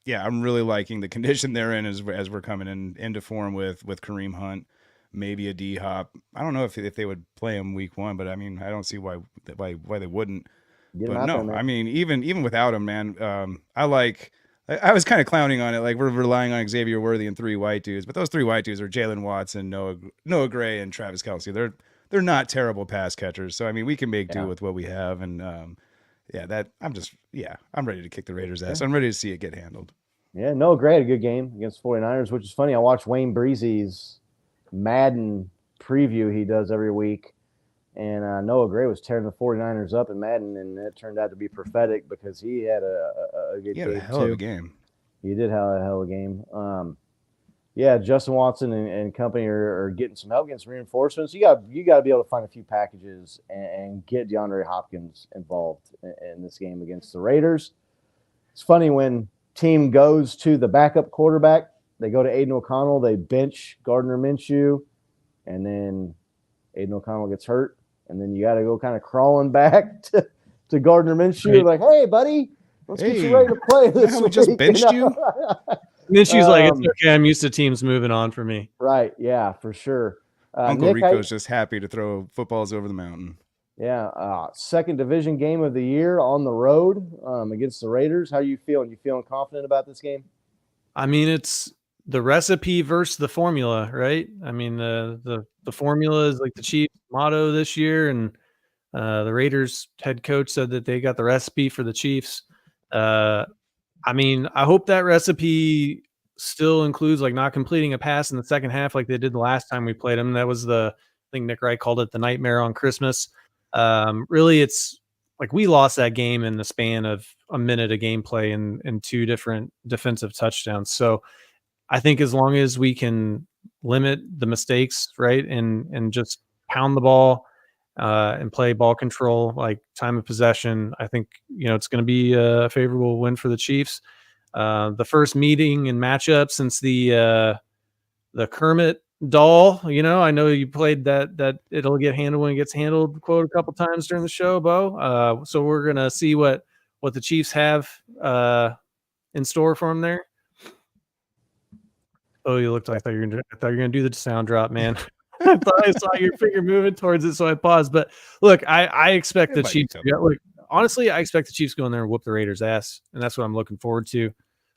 I'm really liking the condition they're in as we're coming into form with Kareem Hunt, maybe a D Hop. I don't know if they would play him week 1, but I mean, I don't see why they wouldn't. But no, I mean, even without him, man, I was kind of clowning on it, like we're relying on Xavier Worthy and 3 white dudes, but those 3 white dudes are Jalen Watson, Noah Gray, and Travis Kelce. They're not terrible pass catchers, so I mean, we can make do with what we have, and I'm ready to kick the Raiders' ass. I'm ready to see it get handled. Yeah, Noah Gray had a good game against 49ers, which is funny. I watched Wayne Breezy's Madden preview he does every week. And Noah Gray was tearing the 49ers up in Madden, and it turned out to be prophetic because he had a good game. He had a hell of a game. He did have a hell of a game. Justin Watson and company are getting some help, getting some reinforcements. You got to be able to find a few packages and get DeAndre Hopkins involved in this game against the Raiders. It's funny when team goes to the backup quarterback, they go to Aiden O'Connell, they bench Gardner Minshew, and then Aiden O'Connell gets hurt. And then you got to go kind of crawling back to Gardner Minshew, right. Like, hey, buddy, let's get you ready to play this week. We just benched you. Minshew's like, it's okay. I'm used to teams moving on for me. Right. Yeah, for sure. Uncle Nick, Rico's just happy to throw footballs over the mountain. Yeah. Second division game of the year on the road against the Raiders. How are you feeling? You feeling confident about this game? I mean, it's the recipe versus the formula, right? I mean, the formula is like the Chiefs motto this year, and the Raiders head coach said that they got the recipe for the Chiefs. I mean, I hope that recipe still includes like not completing a pass in the second half like they did the last time we played them. That was I think Nick Wright called it the nightmare on Christmas. Really, it's like we lost that game in the span of a minute of gameplay and 2 different defensive touchdowns. So I think as long as we can limit the mistakes, right, and just pound the ball and play ball control, like time of possession, I think, it's going to be a favorable win for the Chiefs. The first meeting and matchup since the Kermit doll, I know you played that it'll get handled when it gets handled quote a couple times during the show, Bo. So we're going to see what the Chiefs have in store for them there. Oh, you looked like I thought you were gonna do the sound drop, man. I thought I saw your finger moving towards it, so I paused. But look, I expect the Chiefs. Honestly, I expect the Chiefs go in there and whoop the Raiders' ass, and that's what I'm looking forward to.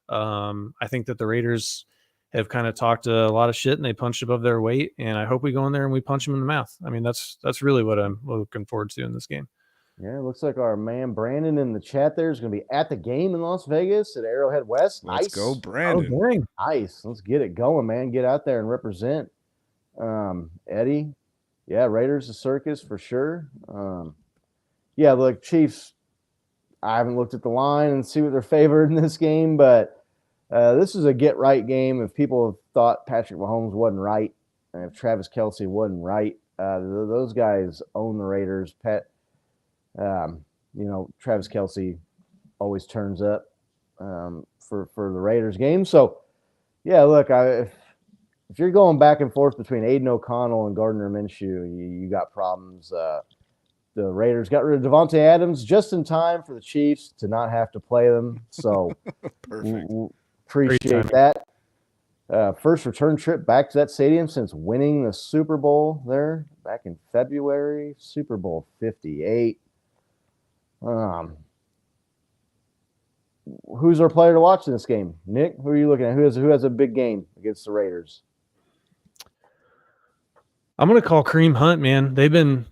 I think that the Raiders have kind of talked a lot of shit and they punched above their weight, and I hope we go in there and we punch them in the mouth. I mean, that's really what I'm looking forward to in this game. Yeah, it looks like our man Brandon in the chat there is going to be at the game in Las Vegas at Arrowhead West. Nice. Let's go, Brandon. Oh, nice. Let's get it going, man. Get out there and represent. Eddie, Raiders the circus for sure. Look, Chiefs, I haven't looked at the line and see what they're favored in this game, but this is a get-right game. If people have thought Patrick Mahomes wasn't right, and if Travis Kelce wasn't right, those guys own the Raiders. Travis Kelce always turns up for the Raiders game. So, look, if you're going back and forth between Aiden O'Connell and Gardner Minshew, you got problems. The Raiders got rid of Devontae Adams just in time for the Chiefs to not have to play them. So, appreciate that. First return trip back to that stadium since winning the Super Bowl there back in February, Super Bowl 58. Who's our player to watch in this game? Nick, who are you looking at? Who has a big game against the Raiders? I'm going to call Kareem Hunt, man. They've been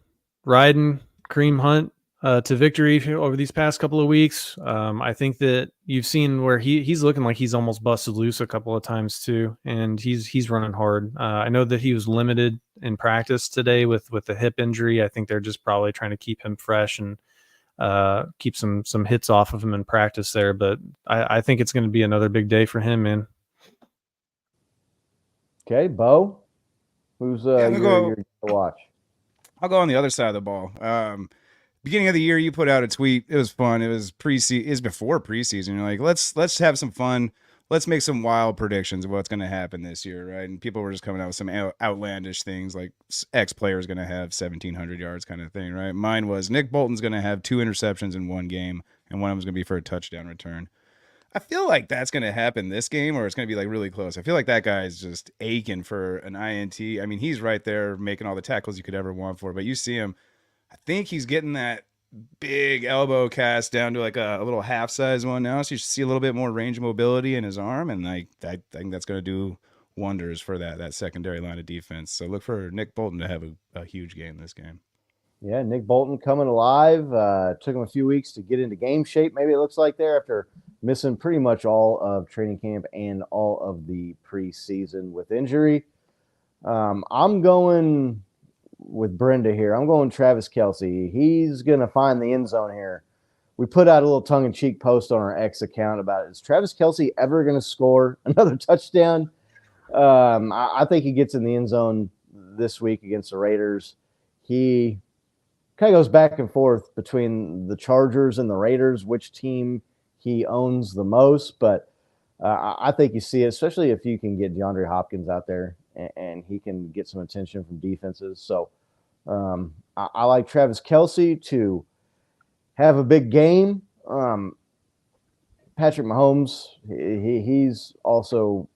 riding Kareem Hunt to victory over these past couple of weeks. I think that you've seen where he's looking like he's almost busted loose a couple of times too, and he's running hard. I know that he was limited in practice today with the hip injury. I think they're just probably trying to keep him fresh and keep some hits off of him in practice there. But I think it's going to be another big day for him, man. Okay, Bo, who's your watch? I'll go on the other side of the ball. Beginning of the year, you put out a tweet. It was fun. It was preseason. It's before preseason. You're like, let's have some fun. Let's make some wild predictions of what's going to happen this year, right? And people were just coming out with some outlandish things like X player is going to have 1,700 yards kind of thing, right? Mine was Nick Bolton's going to have 2 interceptions in one game, and one of them's going to be for a touchdown return. I feel like that's going to happen this game, or it's going to be like really close. I feel like that guy is just aching for an INT. I mean, he's right there making all the tackles you could ever want for, but you see him. I think he's getting that big elbow cast down to like a little half size one now. So you should see a little bit more range of mobility in his arm. And I think that's going to do wonders for that secondary line of defense. So look for Nick Bolton to have a huge game this game. Yeah, Nick Bolton coming alive. Took him a few weeks to get into game shape. Maybe it looks like there after missing pretty much all of training camp and all of the preseason with injury. I'm going with Brenda here. I'm going Travis Kelce. He's going to find the end zone here. We put out a little tongue-in-cheek post on our X account about it. Is Travis Kelce ever going to score another touchdown? I think he gets in the end zone this week against the Raiders. He kind of goes back and forth between the Chargers and the Raiders, which team he owns the most. But I think you see it, especially if you can get DeAndre Hopkins out there and he can get some attention from defenses. So I like Travis Kelce to have a big game. Patrick Mahomes, he's also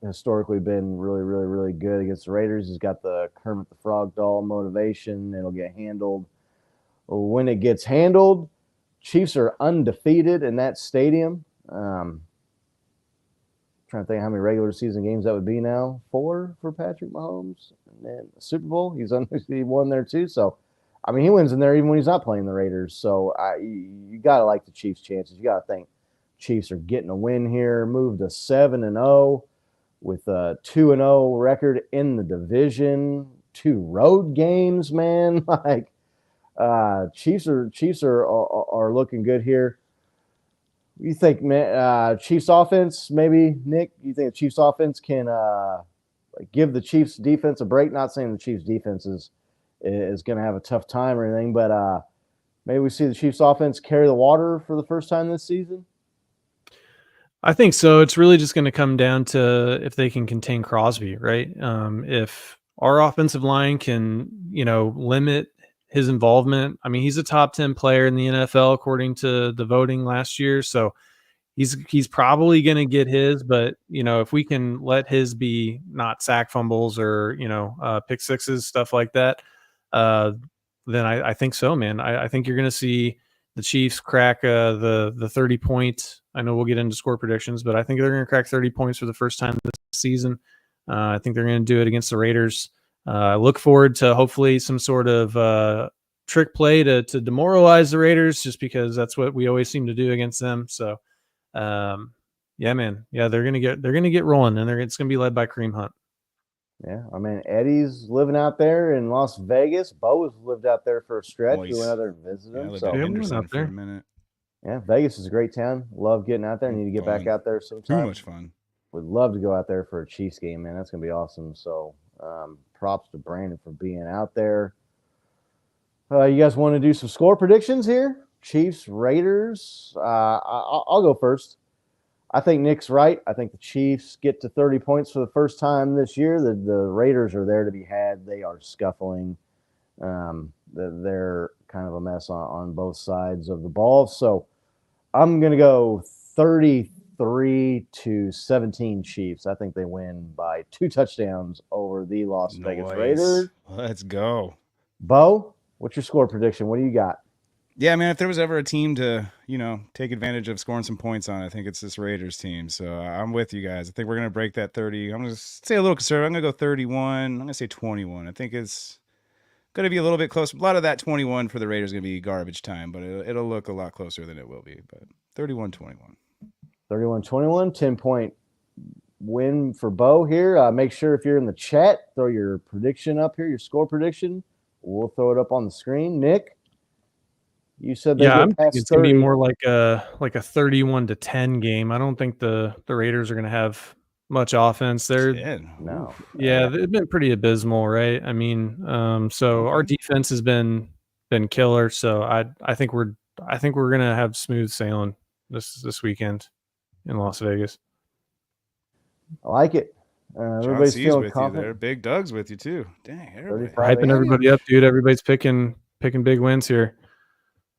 historically been really, really, really good against the Raiders. He's got the Kermit the Frog doll motivation. It'll get handled. When it gets handled, Chiefs are undefeated in that stadium. Trying to think how many regular season games that would be now. 4 for Patrick Mahomes. And then the Super Bowl, he won there too. So, I mean, he wins in there even when he's not playing the Raiders. So, you got to like the Chiefs' chances. You got to think Chiefs are getting a win here. Move to 7-0 with a 2-0 record in the division. 2 road games, man. Like, Chiefs are looking good here. You think, man, Chiefs offense, maybe, Nick, you think the Chiefs offense can give the Chiefs defense a break? Not saying the Chiefs defense is going to have a tough time or anything, but maybe we see the Chiefs offense carry the water for the first time this season? I think so. It's really just going to come down to if they can contain Crosby, right? If our offensive line can, limit his involvement. I mean, he's a top 10 player in the NFL according to the voting last year. So he's probably going to get his, but if we can let his be not sack fumbles or, pick sixes, stuff like that, then I think so, man. I think you're going to see the Chiefs crack the 30 points. I know we'll get into score predictions, but I think they're going to crack 30 points for the first time this season. I think they're going to do it against the Raiders. Look forward to hopefully some sort of trick play to demoralize the Raiders, just because that's what we always seem to do against them. So, yeah, man, yeah, they're gonna get rolling, and it's gonna be led by Kareem Hunt. Yeah, I mean, Eddie's living out there in Las Vegas. Bo has lived out there for a stretch. We went out there and visited him. So we went out there for a minute. Yeah, Vegas is a great town. Love getting out there. Need to get back out there sometime. Too much fun. Would love to go out there for a Chiefs game, man. That's gonna be awesome. So, props to Brandon for being out there. You guys want to do some score predictions here? Chiefs, Raiders. I'll go first. I think Nick's right. I think the Chiefs get to 30 points for the first time this year. The Raiders are there to be had. They are scuffling. They're kind of a mess on both sides of the ball. So I'm going to go 33-17 Chiefs. I think they win by 2 touchdowns over the Las Vegas Raiders. Let's go. Bo, what's your score prediction? What do you got? Yeah, man, if there was ever a team to, take advantage of scoring some points on, I think it's this Raiders team. So I'm with you guys. I think we're going to break that 30. I'm going to say a little conservative. I'm going to go 31. I'm going to say 21. I think going to be a little bit closer. A lot of that 21 for the Raiders is going to be garbage time, but it'll look a lot closer than it will be. But 31-21. 31-21, 10-point win for Bo here. Make sure if you're in the chat, throw your prediction up here, your score prediction. We'll throw it up on the screen. Nick, you said they I'm get thinking past it's gonna 30. be more like a 31-10 game. I don't think the Raiders are gonna have much offense. No. They've been pretty abysmal, right? I mean, so our defense has been killer. So I think we're gonna have smooth sailing this weekend in Las Vegas. I like it. John Everybody's C's feeling with confident. you there. Big Doug's with you too. Dang, everybody. Hyping everybody up, dude. Everybody's picking big wins here.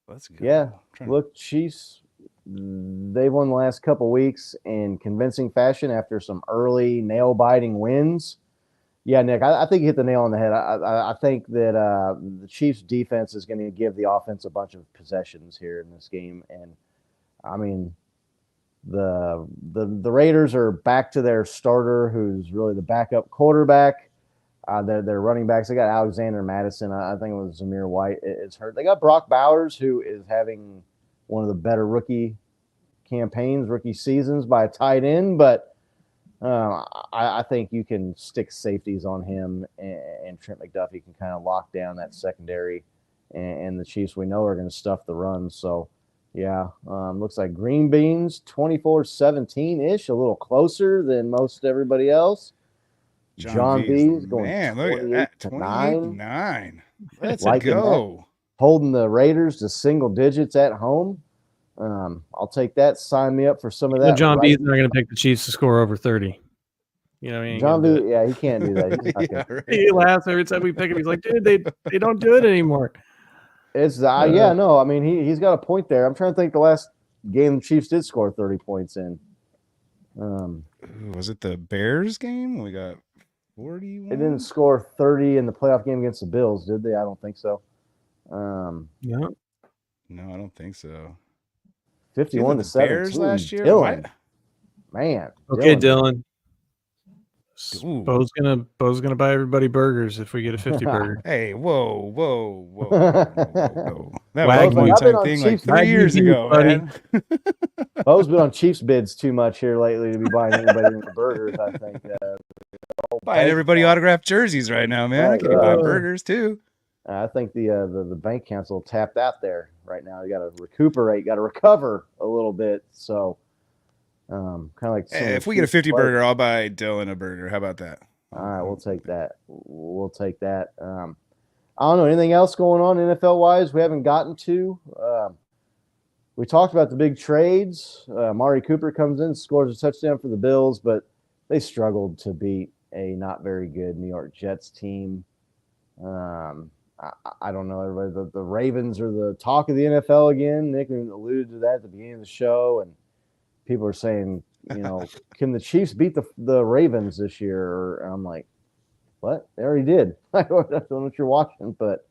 Let's go. Yeah. Look, Chiefs, they've won the last couple weeks in convincing fashion after some early nail-biting wins. Yeah, Nick, I think you hit the nail on the head. I think that the Chiefs' defense is going to give the offense a bunch of possessions here in this game. And, I mean, the Raiders are back to their starter, who's really the backup quarterback. Their running backs, they got Alexander Madison. I think it was Zamir White is hurt. They got Brock Bowers, who is having one of the better rookie seasons by a tight end. But I think you can stick safeties on him, and Trent McDuffie can kind of lock down that secondary. And the Chiefs, we know, are going to stuff the run. So, yeah, looks like Green Beans, 24-17-ish, a little closer than most everybody else. John V's going, man, look at that, 28-9. Let's go. That. Holding the Raiders to single digits at home. I'll take that. Sign me up for some of that. John V's not going to pick the Chiefs to score over 30. You know, John V, yeah, he can't do that. He laughs every time we pick him. He's like, dude, they don't do it anymore. It's no. I mean, he's got a point there. I'm trying to think the last game the Chiefs did score 30 points in. Was it the Bears game? We got 41. They didn't score 30 in the playoff game against the Bills, did they? I don't think so. No, I don't think so. 51-17 Bears last year. Dylan. Man. Okay, Dylan. Bo's gonna buy everybody burgers if we get a 50 burger. Hey, whoa. That was was one time thing like 3 years ago, man. Bo's been on Chiefs bids too much here lately to be buying anybody any burgers, I think. Buying everybody autographed jerseys right now, man. I can be buying burgers too. I think the bank council tapped out there right now. You got to recuperate, got to recover a little bit. So, kind of like if we get a 50 burger, I'll buy Dylan a burger. How about that? All right, we'll take that. I don't know anything else going on NFL wise. We haven't gotten to. We talked about the big trades. Amari Cooper comes in, scores a touchdown for the Bills, but they struggled to beat a not very good New York Jets team. I don't know, everybody. The Ravens are the talk of the NFL again. Nick alluded to that at the beginning of the show, and people are saying, can the Chiefs beat the Ravens this year? And I'm like, what? They already did. I don't know what you're watching, but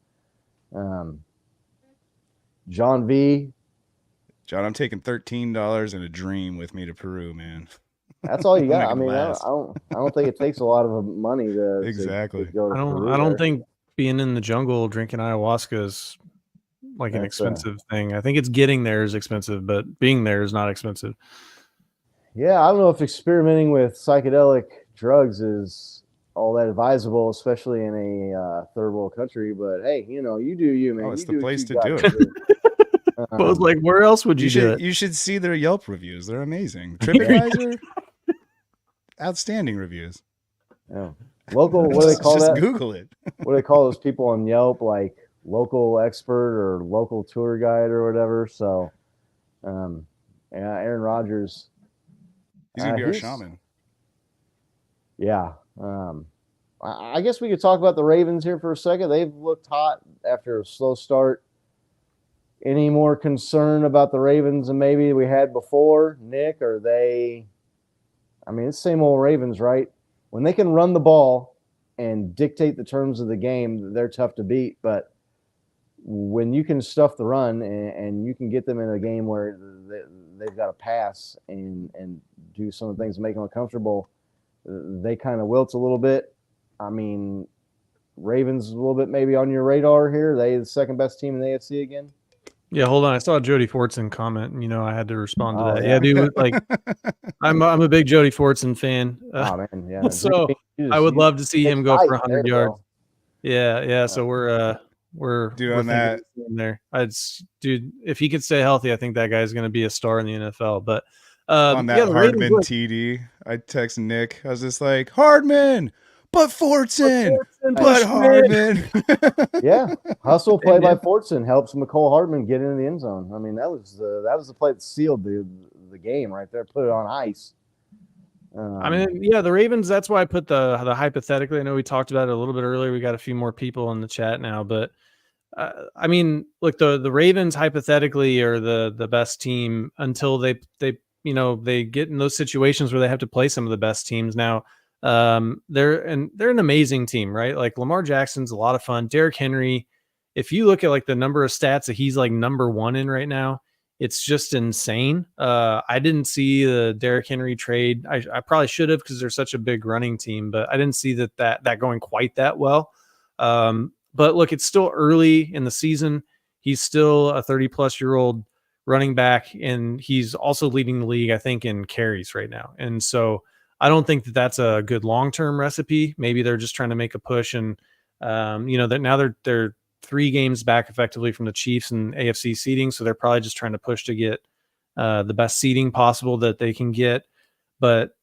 John V. John, I'm taking $13 and a dream with me to Peru, man. That's all you got. I mean, I don't think it takes a lot of money to exactly. to go to Peru I don't think being in the jungle drinking ayahuasca is like an expensive thing. I think it's getting there is expensive, but being there is not expensive. Yeah, I don't know if experimenting with psychedelic drugs is all that advisable, especially in a third world country. But hey, you do you, man. It's the place to do it. But was like, where else would you do it? You should see their Yelp reviews. They're amazing. TripAdvisor, outstanding reviews. Yeah. Local, what do they call just that? Google it. What do they call those people on Yelp, like local expert or local tour guide or whatever? So, Aaron Rodgers. He's going to be our shaman. Yeah. I guess we could talk about the Ravens here for a second. They've looked hot after a slow start. Any more concern about the Ravens than maybe we had before, Nick? Are they – I mean, it's the same old Ravens, right? When they can run the ball and dictate the terms of the game, they're tough to beat. But when you can stuff the run and you can get them in a game where they've got to pass and do some of the things to make them uncomfortable, they kind of wilt a little bit. I mean, Ravens a little bit maybe on your radar here? Are they the second best team in the AFC again? Yeah, hold on. I saw Jody Fortson comment, and I had to respond to Oh, that. yeah. Yeah, dude. Like, I'm a big Jody Fortson fan. Oh man, yeah. So I would love to see him go for 100 yards. Yeah. So we're Dude, on that there. Dude, if he could stay healthy, I think that guy's going to be a star in the NFL. But on that Hardman TD, I text Nick. I was just like, Hardman, but Fortson, but Hardman. Yeah, hustle play by Fortson helps Mecole Hardman get into the end zone. I mean, that was the play that sealed the game right there. Put it on ice. I mean, yeah, the Ravens. That's why I put the hypothetically. I know we talked about it a little bit earlier. We got a few more people in the chat now, but I mean, look, the Ravens hypothetically are the best team until they get in those situations where they have to play some of the best teams. Now, they're an amazing team, right? Like Lamar Jackson's a lot of fun. Derrick Henry, if you look at like the number of stats that he's like number one in right now, it's just insane. I didn't see the Derrick Henry trade. I probably should have because they're such a big running team, but I didn't see that going quite that well. But look, it's still early in the season. He's still a 30-plus-year-old running back, and he's also leading the league, I think, in carries right now. And so I don't think that that's a good long-term recipe. Maybe they're just trying to make a push, and that now they're 3 games back effectively from the Chiefs and AFC seeding, so they're probably just trying to push to get the best seeding possible that they can get. But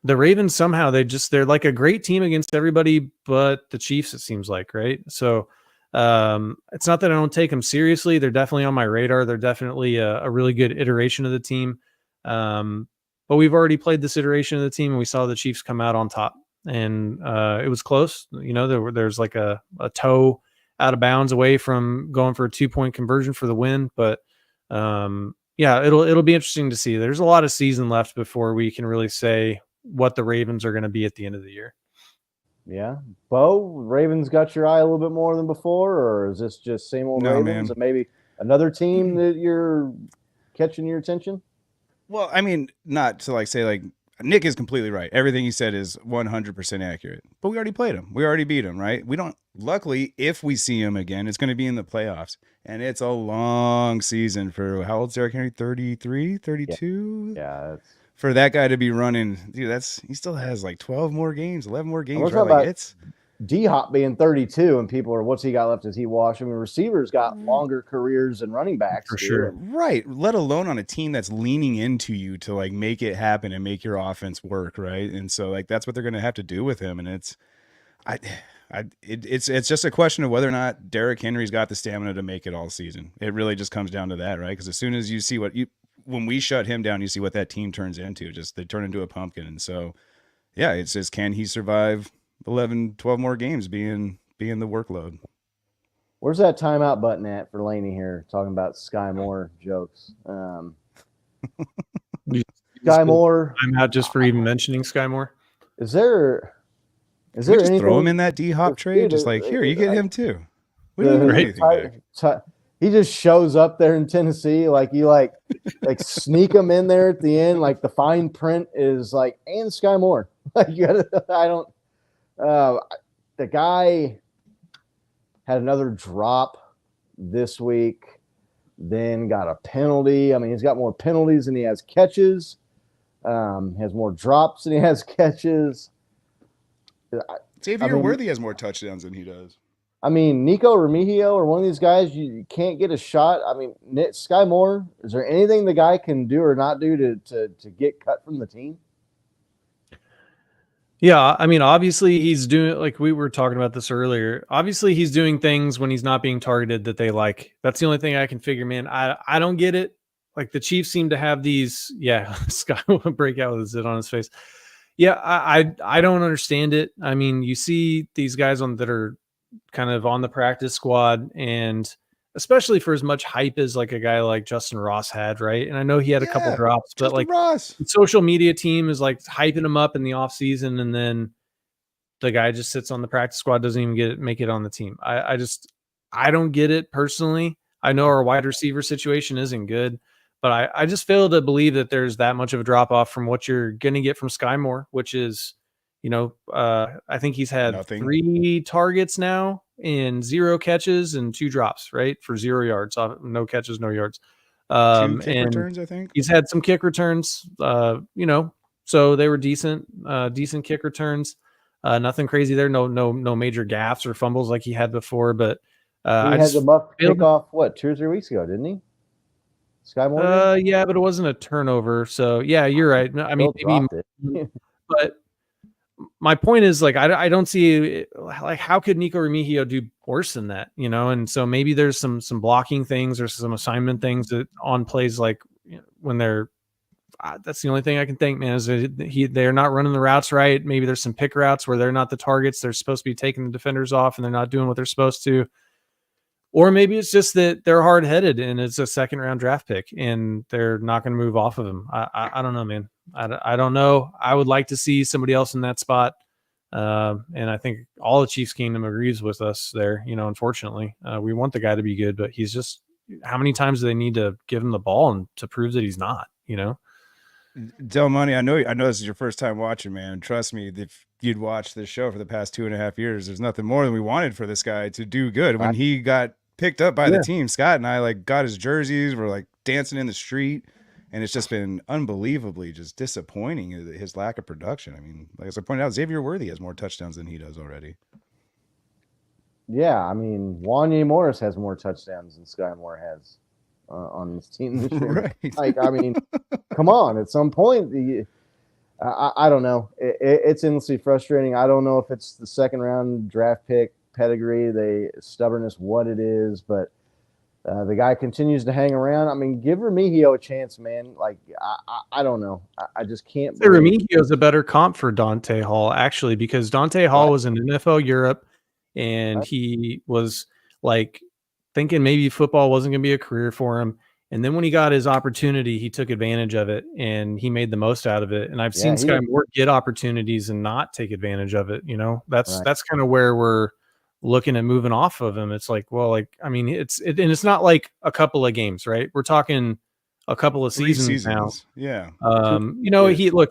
the Ravens somehow they're like a great team against everybody but the Chiefs, it seems like, right? So it's not that I don't take them seriously. They're definitely on my radar. They're definitely a really good iteration of the team. But we've already played this iteration of the team, and we saw the Chiefs come out on top, and it was close. There's like a toe out of bounds away from going for a 2-point conversion for the win. But yeah, it'll be interesting to see. There's a lot of season left before we can really say what the Ravens are going to be at the end of the year. Yeah. Bo, Ravens got your eye a little bit more than before, or is this just same old Ravens man. and maybe another team that you're catching your attention? Well, I mean, not to say Nick is completely right. Everything he said is 100% accurate. But we already played him. We already beat him, right? Luckily, if we see him again, it's going to be in the playoffs. And it's a long season for, how old's Derrick Henry? 33, 32? Yeah. For that guy to be running, dude, he still has like 12 more games, 11 more games. Right? Like it's D-Hop being 32 and people are, what's he got left? Is he washed? I mean, receivers got longer careers than running backs. For sure. Right. Let alone on a team that's leaning into you to like make it happen and make your offense work. Right. And so like, that's what they're going to have to do with him. And it's just a question of whether or not Derrick Henry's got the stamina to make it all season. It really just comes down to that. Right. Because as soon as you see when we shut him down, you see what that team turns into. They turn into a pumpkin. And so, yeah, it's just, can he survive 11, 12 more games being the workload? Where's that timeout button at for Laney here, talking about Skyy Moore jokes? Skyy Moore. I'm out just for even mentioning Skyy Moore. Is there just anything? Throw him in that D-Hop trade? Just like, here, you get him too. We don't even anything back. He just shows up there in Tennessee, like you like sneak him in there at the end. Like the fine print is like, and Skyy Moore. Like you gotta, the guy had another drop this week, then got a penalty. I mean, he's got more penalties than he has catches. Has more drops than he has catches. Xavier Worthy has more touchdowns than he does. I mean, Nico Remigio or one of these guys, you can't get a shot. I mean, Skyy Moore, is there anything the guy can do or not do to get cut from the team? Yeah, I mean, obviously he's doing, like we were talking about this earlier, obviously he's doing things when he's not being targeted that they like. That's the only thing I can figure, man. I don't get it. Like the Chiefs seem to have these, Skyy will break out with a zit on his face. Yeah, I don't understand it. I mean, you see these guys that are kind of on the practice squad, and especially for as much hype as like a guy like Justin Ross had, right? And I know he had a couple drops, but like Ross. The social media team is like hyping him up in the off season, and then the guy just sits on the practice squad, doesn't even make it on the team. I don't get it personally. I know our wide receiver situation isn't good, but I just fail to believe that there's that much of a drop off from what you're going to get from Skyy Moore, which is, I think he's had Nothing. 3 targets now and 0 catches and 2 drops, right? For 0 yards, no catches, no yards. 2 kick and returns, I think. he's had some kick returns, so they were decent kick returns. Nothing crazy there. No major gaffes or fumbles like he had before, but he had the muff kickoff, 2 or 3 weeks ago, didn't he? Skyy Moore? Yeah, but it wasn't a turnover. So yeah, you're right. I mean, maybe, but my point is, like, I don't see, like, how could Nico Remigio do worse than that, And so maybe there's some blocking things or some assignment things that on plays, like, when they're, that's the only thing I can think, man, is they're not running the routes right. Maybe there's some pick routes where they're not the targets. They're supposed to be taking the defenders off and they're not doing what they're supposed to. Or maybe it's just that they're hard-headed and it's a 2nd-round draft pick and they're not going to move off of him. I don't know, man. I don't know. I would like to see somebody else in that spot. And I think all the Chiefs Kingdom agrees with us there. Unfortunately, we want the guy to be good, but he's just, how many times do they need to give him the ball and to prove that he's not, Del Money, I know this is your first time watching, man. Trust me, if you'd watched this show for the past 2.5 years, there's nothing more than we wanted for this guy to do good. When he got picked up by the team, Scott and I, like, got his jerseys, we're like dancing in the street, and it's just been unbelievably just disappointing, his lack of production. I mean, like, as I pointed out, Xavier Worthy has more touchdowns than he does already. Yeah, I mean, Wanya Morris has more touchdowns than Skyy Moore has on this team this year. Right. Like, I mean, come on, at some point, I don't know. It's endlessly frustrating. I don't know if it's the 2nd-round draft pick pedigree, stubbornness, what it is, but the guy continues to hang around. I mean, give Remigio a chance, man. Like, I don't know. I just can't. Remigio is a better comp for Dante Hall, actually, because Dante Hall was in NFL Europe, and he was, like, thinking maybe football wasn't going to be a career for him. And then when he got his opportunity, he took advantage of it and he made the most out of it. And I've seen Skyy Moore get opportunities and not take advantage of it. That's kind of where we're looking at moving off of him. It's like, well, like, I mean, and it's not like a couple of games, right? We're talking a couple of seasons now. Yeah.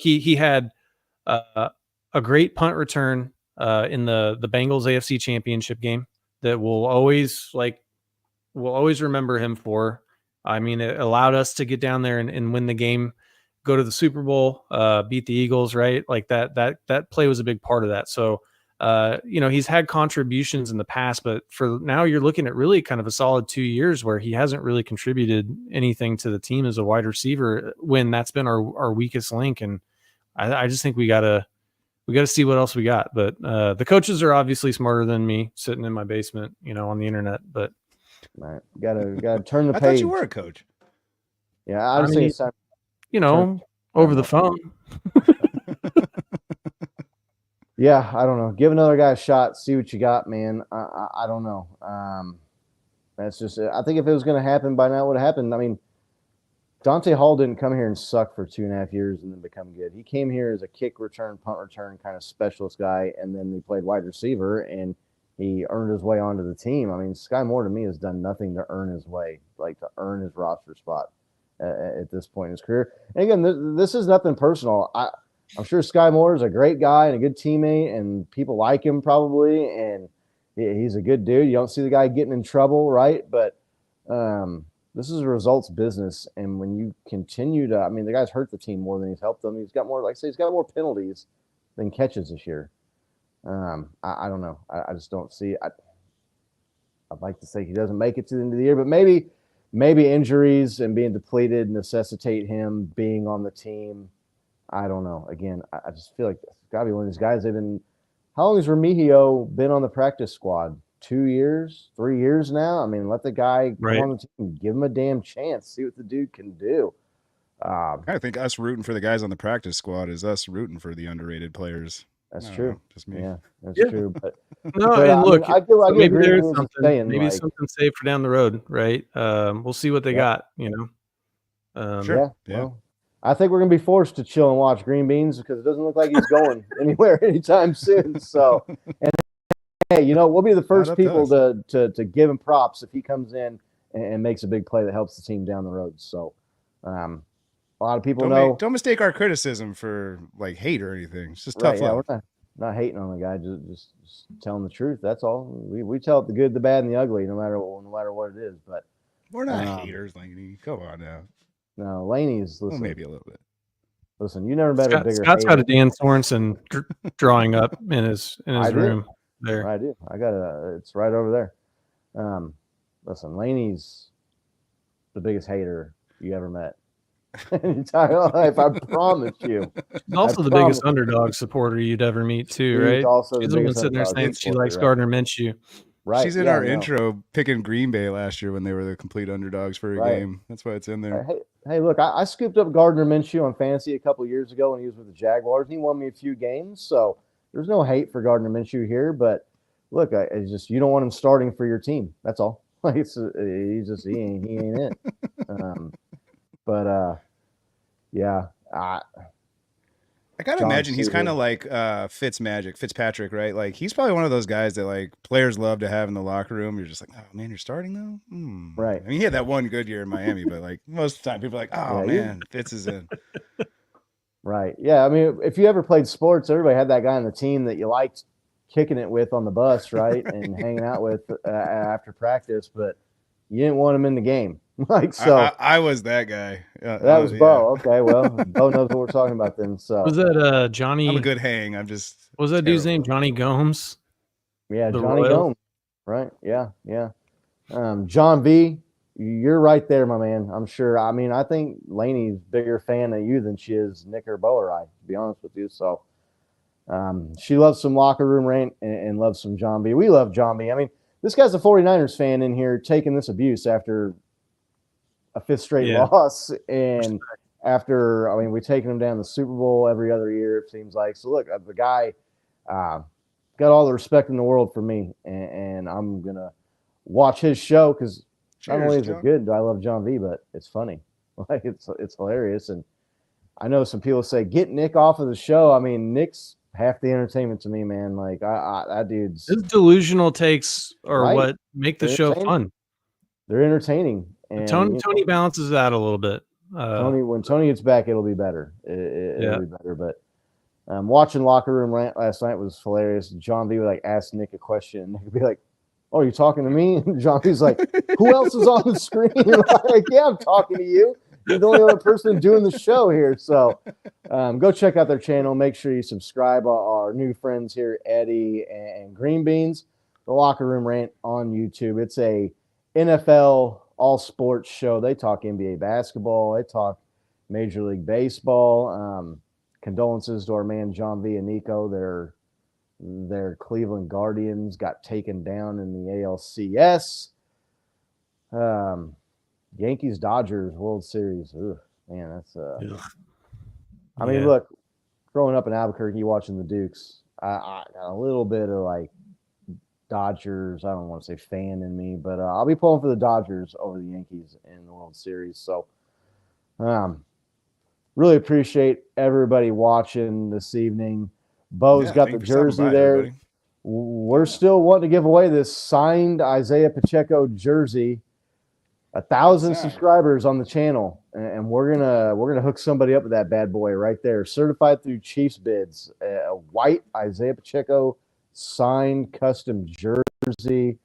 He had a great punt return in the Bengals AFC Championship game that we'll always remember him for. I mean, it allowed us to get down there and win the game, go to the Super Bowl, beat the Eagles, right? Like that play was a big part of that. So, he's had contributions in the past, but for now you're looking at really kind of a solid 2 years where he hasn't really contributed anything to the team as a wide receiver when that's been our weakest link. And I just think we gotta see what else we got. But the coaches are obviously smarter than me sitting in my basement, on the internet, but right. Gotta turn the page. I thought you were a coach. Yeah, I mean, it's over the phone. Yeah, I don't know. Give another guy a shot. See what you got, man. I don't know. That's just. I think if it was going to happen by now, it would have happened. I mean, Dante Hall didn't come here and suck for 2.5 years and then become good. He came here as a kick return, punt return kind of specialist guy, and then he played wide receiver and he earned his way onto the team. I mean, Skyy Moore to me has done nothing to earn his way, like to earn his roster spot at this point in his career. And again, this is nothing personal. I'm sure Skyy Moore is a great guy and a good teammate, and people like him probably, and he's a good dude. You don't see the guy getting in trouble, right? But this is a results business, and when you continue to, I mean, the guy's hurt the team more than he's helped them. He's got more, like I say, he's got more penalties than catches this year. I don't know. I just don't see. I'd like to say he doesn't make it to the end of the year, but maybe injuries and being depleted necessitate him being on the team. I don't know. Again, I just feel like it's got to be one of these guys. How long has Remigio been on the practice squad? 2 years, 3 years now? I mean, let the guy come on the team, give him a damn chance, see what the dude can do. I think us rooting for the guys on the practice squad is us rooting for the underrated players. That's true. Just me. Yeah, that's true. But and look, I maybe there's something. Maybe something safe for down the road, right? We'll see what they got. Sure. Yeah. Well, I think we're gonna be forced to chill and watch Green Beans because it doesn't look like he's going anywhere anytime soon. So, and hey, we'll be the first people to give him props if he comes in and makes a big play that helps the team down the road. So, a lot of people don't mistake our criticism for like hate or anything. It's just tough love. not hating on the guy, just telling the truth. That's all. We tell it the good, the bad, and the ugly, no matter what it is. But We're not haters, Laney. Come on now. no, Laney's Well, listen. maybe a little bit. Listen, you never met a bigger. Scott's got a hater. Dan Sorensen drawing up in his I do. room there. I do. I got it's right over there. Listen, Laney's the biggest hater you ever met in your entire life. I promise you. She's also the biggest underdog supporter you'd ever meet, too, She's right? also She's the the one biggest sitting there underdog saying she supporter, likes right? Gardner Minshew. Right. She's in yeah, our no. intro picking Green Bay last year when they were the complete underdogs for a Right. game. That's why it's in there. Hey, look, I scooped up Gardner Minshew on fantasy a couple years ago when he was with the Jaguars. He won me a few games, so there's no hate for Gardner Minshew here. But look, it's just you don't want him starting for your team. That's all. Like he ain't it. Yeah. I gotta John imagine he's Cena. kind of like Fitzpatrick, right? Like he's probably one of those guys that like players love to have in the locker room. You're just like, oh man, you're starting though. Right. I mean, he had that one good year in Miami, but like most of the time, people are like, oh Yeah, man, Fitz is in. Right. Yeah. I mean, if you ever played sports, everybody had that guy on the team that you liked kicking it with on the bus, right, and hanging out with after practice, but you didn't want him in the game. Like so, I was that guy. that was Bo. Okay, well, Bo knows what we're talking about then. So Was that Johnny? I'm a good hang. I'm just. Was that dude's name terrible. Johnny Gomes? Yeah, The Johnny Royal? Gomes. Right. Yeah. John V, you're right there, my man. I'm sure. I mean, I think Laney's bigger fan of you than she is Nick or Bo or I, to be honest with you. So she loves some locker room rant and loves some John B. We love John B. I mean, this guy's a 49ers fan in here taking this abuse after a fifth straight loss. And after, I mean, we've taken him down the Super Bowl every other year, it seems like. So look, the guy got all the respect in the world for me. And I'm going to watch his show because not only is it good, do I love John V, but it's funny. Like it's hilarious. And I know some people say, get Nick off of the show. I mean, Nick's half the entertainment to me, man. Like that dude's His delusional takes are Right. what make the show fun. They're entertaining. And Tony balances that a little bit. When Tony gets back, it'll be better. It'll be better. But watching Locker Room Rant last night was hilarious. John V would like ask Nick a question, and Nick would be like, "Oh, you talking to me?" And John V's like, "Who else is on the screen?" Like, yeah, I'm talking to you. You're the only other person doing the show here. So go check out their channel. Make sure you subscribe. Our new friends here, Eddie and Green Beans, the Locker Room Rant on YouTube. It's a NFL all sports show. They talk NBA basketball. They talk Major League Baseball. Condolences to our man John V and Nico. Their Cleveland Guardians got taken down in the ALCS. Yankees Dodgers World Series. Ugh, man, that's I mean, look, growing up in Albuquerque, watching the Dukes, I got a little bit of like Dodgers, I don't want to say fan in me, but I'll be pulling for the Dodgers over the Yankees in the World Series. So really appreciate everybody watching this evening. Bo's got the jersey there. Everybody. We're still wanting to give away this signed Isaiah Pacheco jersey. 1,000 subscribers on the channel, and we're gonna hook somebody up with that bad boy right there, certified through Chiefs Bids. A white Isaiah Pacheco signed custom jersey.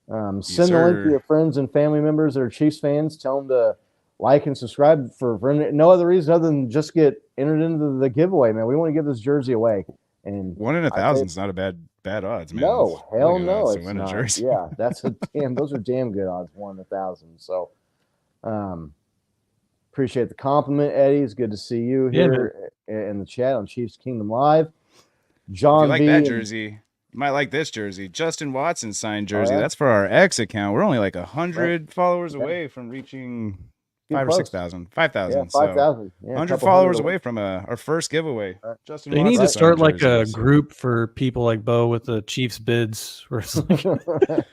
Send the link to your friends and family members that are Chiefs fans. Tell them to like and subscribe for no other reason other than just get entered into the giveaway, man. We want to give this jersey away. And 1 in 1,000 is not a bad odds, man. No, hell no, it's it's win a not. jersey. Yeah, those are damn good odds, 1 in 1,000. So, appreciate the compliment, Eddie. It's good to see you here in the chat on Chiefs Kingdom Live. John, if you like that jersey, you might like this jersey. Justin Watson signed jersey. That's for our X account. We're only like 100 followers away from reaching 5,000 or 6,000, 5,000. Yeah, 5,000. Yeah, 100 followers away from our first giveaway. Justin They Watson need to start signed like jerseys. a group for people like Bo with the Chiefs bids. Where it's like,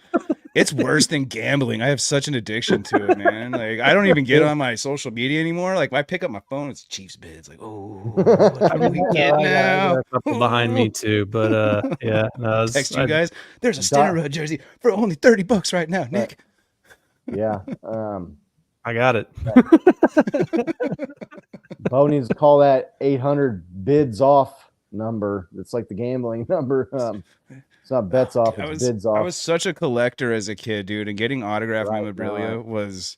It's worse than gambling. I have such an addiction to it, man. Like I don't even get on my social media anymore. Like when I pick up my phone, it's Chiefs bids. Like, oh, what do we get now? a couple behind me too, but yeah. No, Text you guys. There's a steroid jersey for only $30 right now, Nick. Yeah. I got it. Bo needs to call that 800 bids off number. It's like the gambling number. It's not bets off, it's bids off. I was such a collector as a kid, dude, and getting autographed memorabilia was.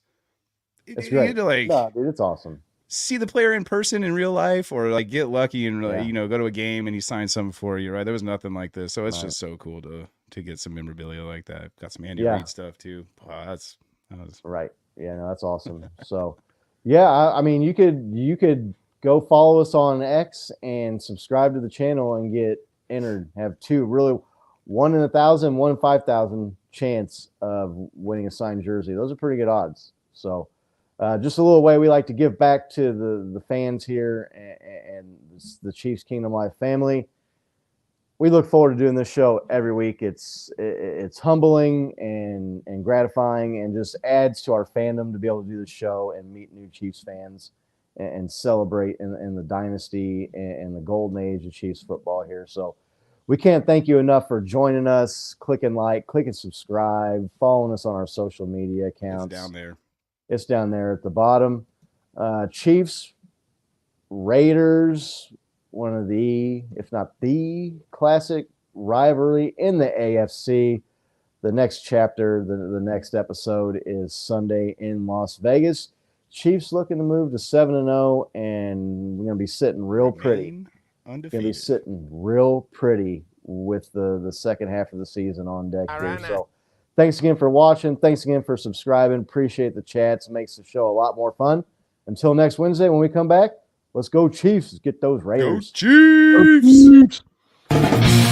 It's you great. had to, like, No, dude, it's awesome. see the player in person in real life, or like get lucky and go to a game and he signs something for you, right? There was nothing like this, so it's just so cool to get some memorabilia like that. Got some Andy Reid stuff too. Wow, that was right. Yeah, no, that's awesome. So, yeah, I mean, you could go follow us on X and subscribe to the channel and get entered. Have two, really, 1 in 1,000, 1 in 5,000 chance of winning a signed jersey. Those are pretty good odds. So. Just a little way we like to give back to the fans here and the Chiefs Kingdom Life family. We look forward to doing this show every week. It's humbling and gratifying, and just adds to our fandom to be able to do the show and meet new Chiefs fans and celebrate in the dynasty and the golden age of Chiefs football here. So we can't thank you enough for joining us, clicking like, clicking subscribe, following us on our social media accounts. It's down there. It's down there at the bottom. Chiefs, Raiders, one of the, if not the classic rivalry in the AFC. The next chapter, the next episode is Sunday in Las Vegas. Chiefs looking to move to 7-0, and we're going to be sitting real pretty. Going to be sitting real pretty with the second half of the season on deck here. So thanks again for watching. Thanks again for subscribing. Appreciate the chats. Makes the show a lot more fun. Until next Wednesday when we come back, let's go Chiefs. Let's get those Raiders. Go Chiefs! Go Chiefs!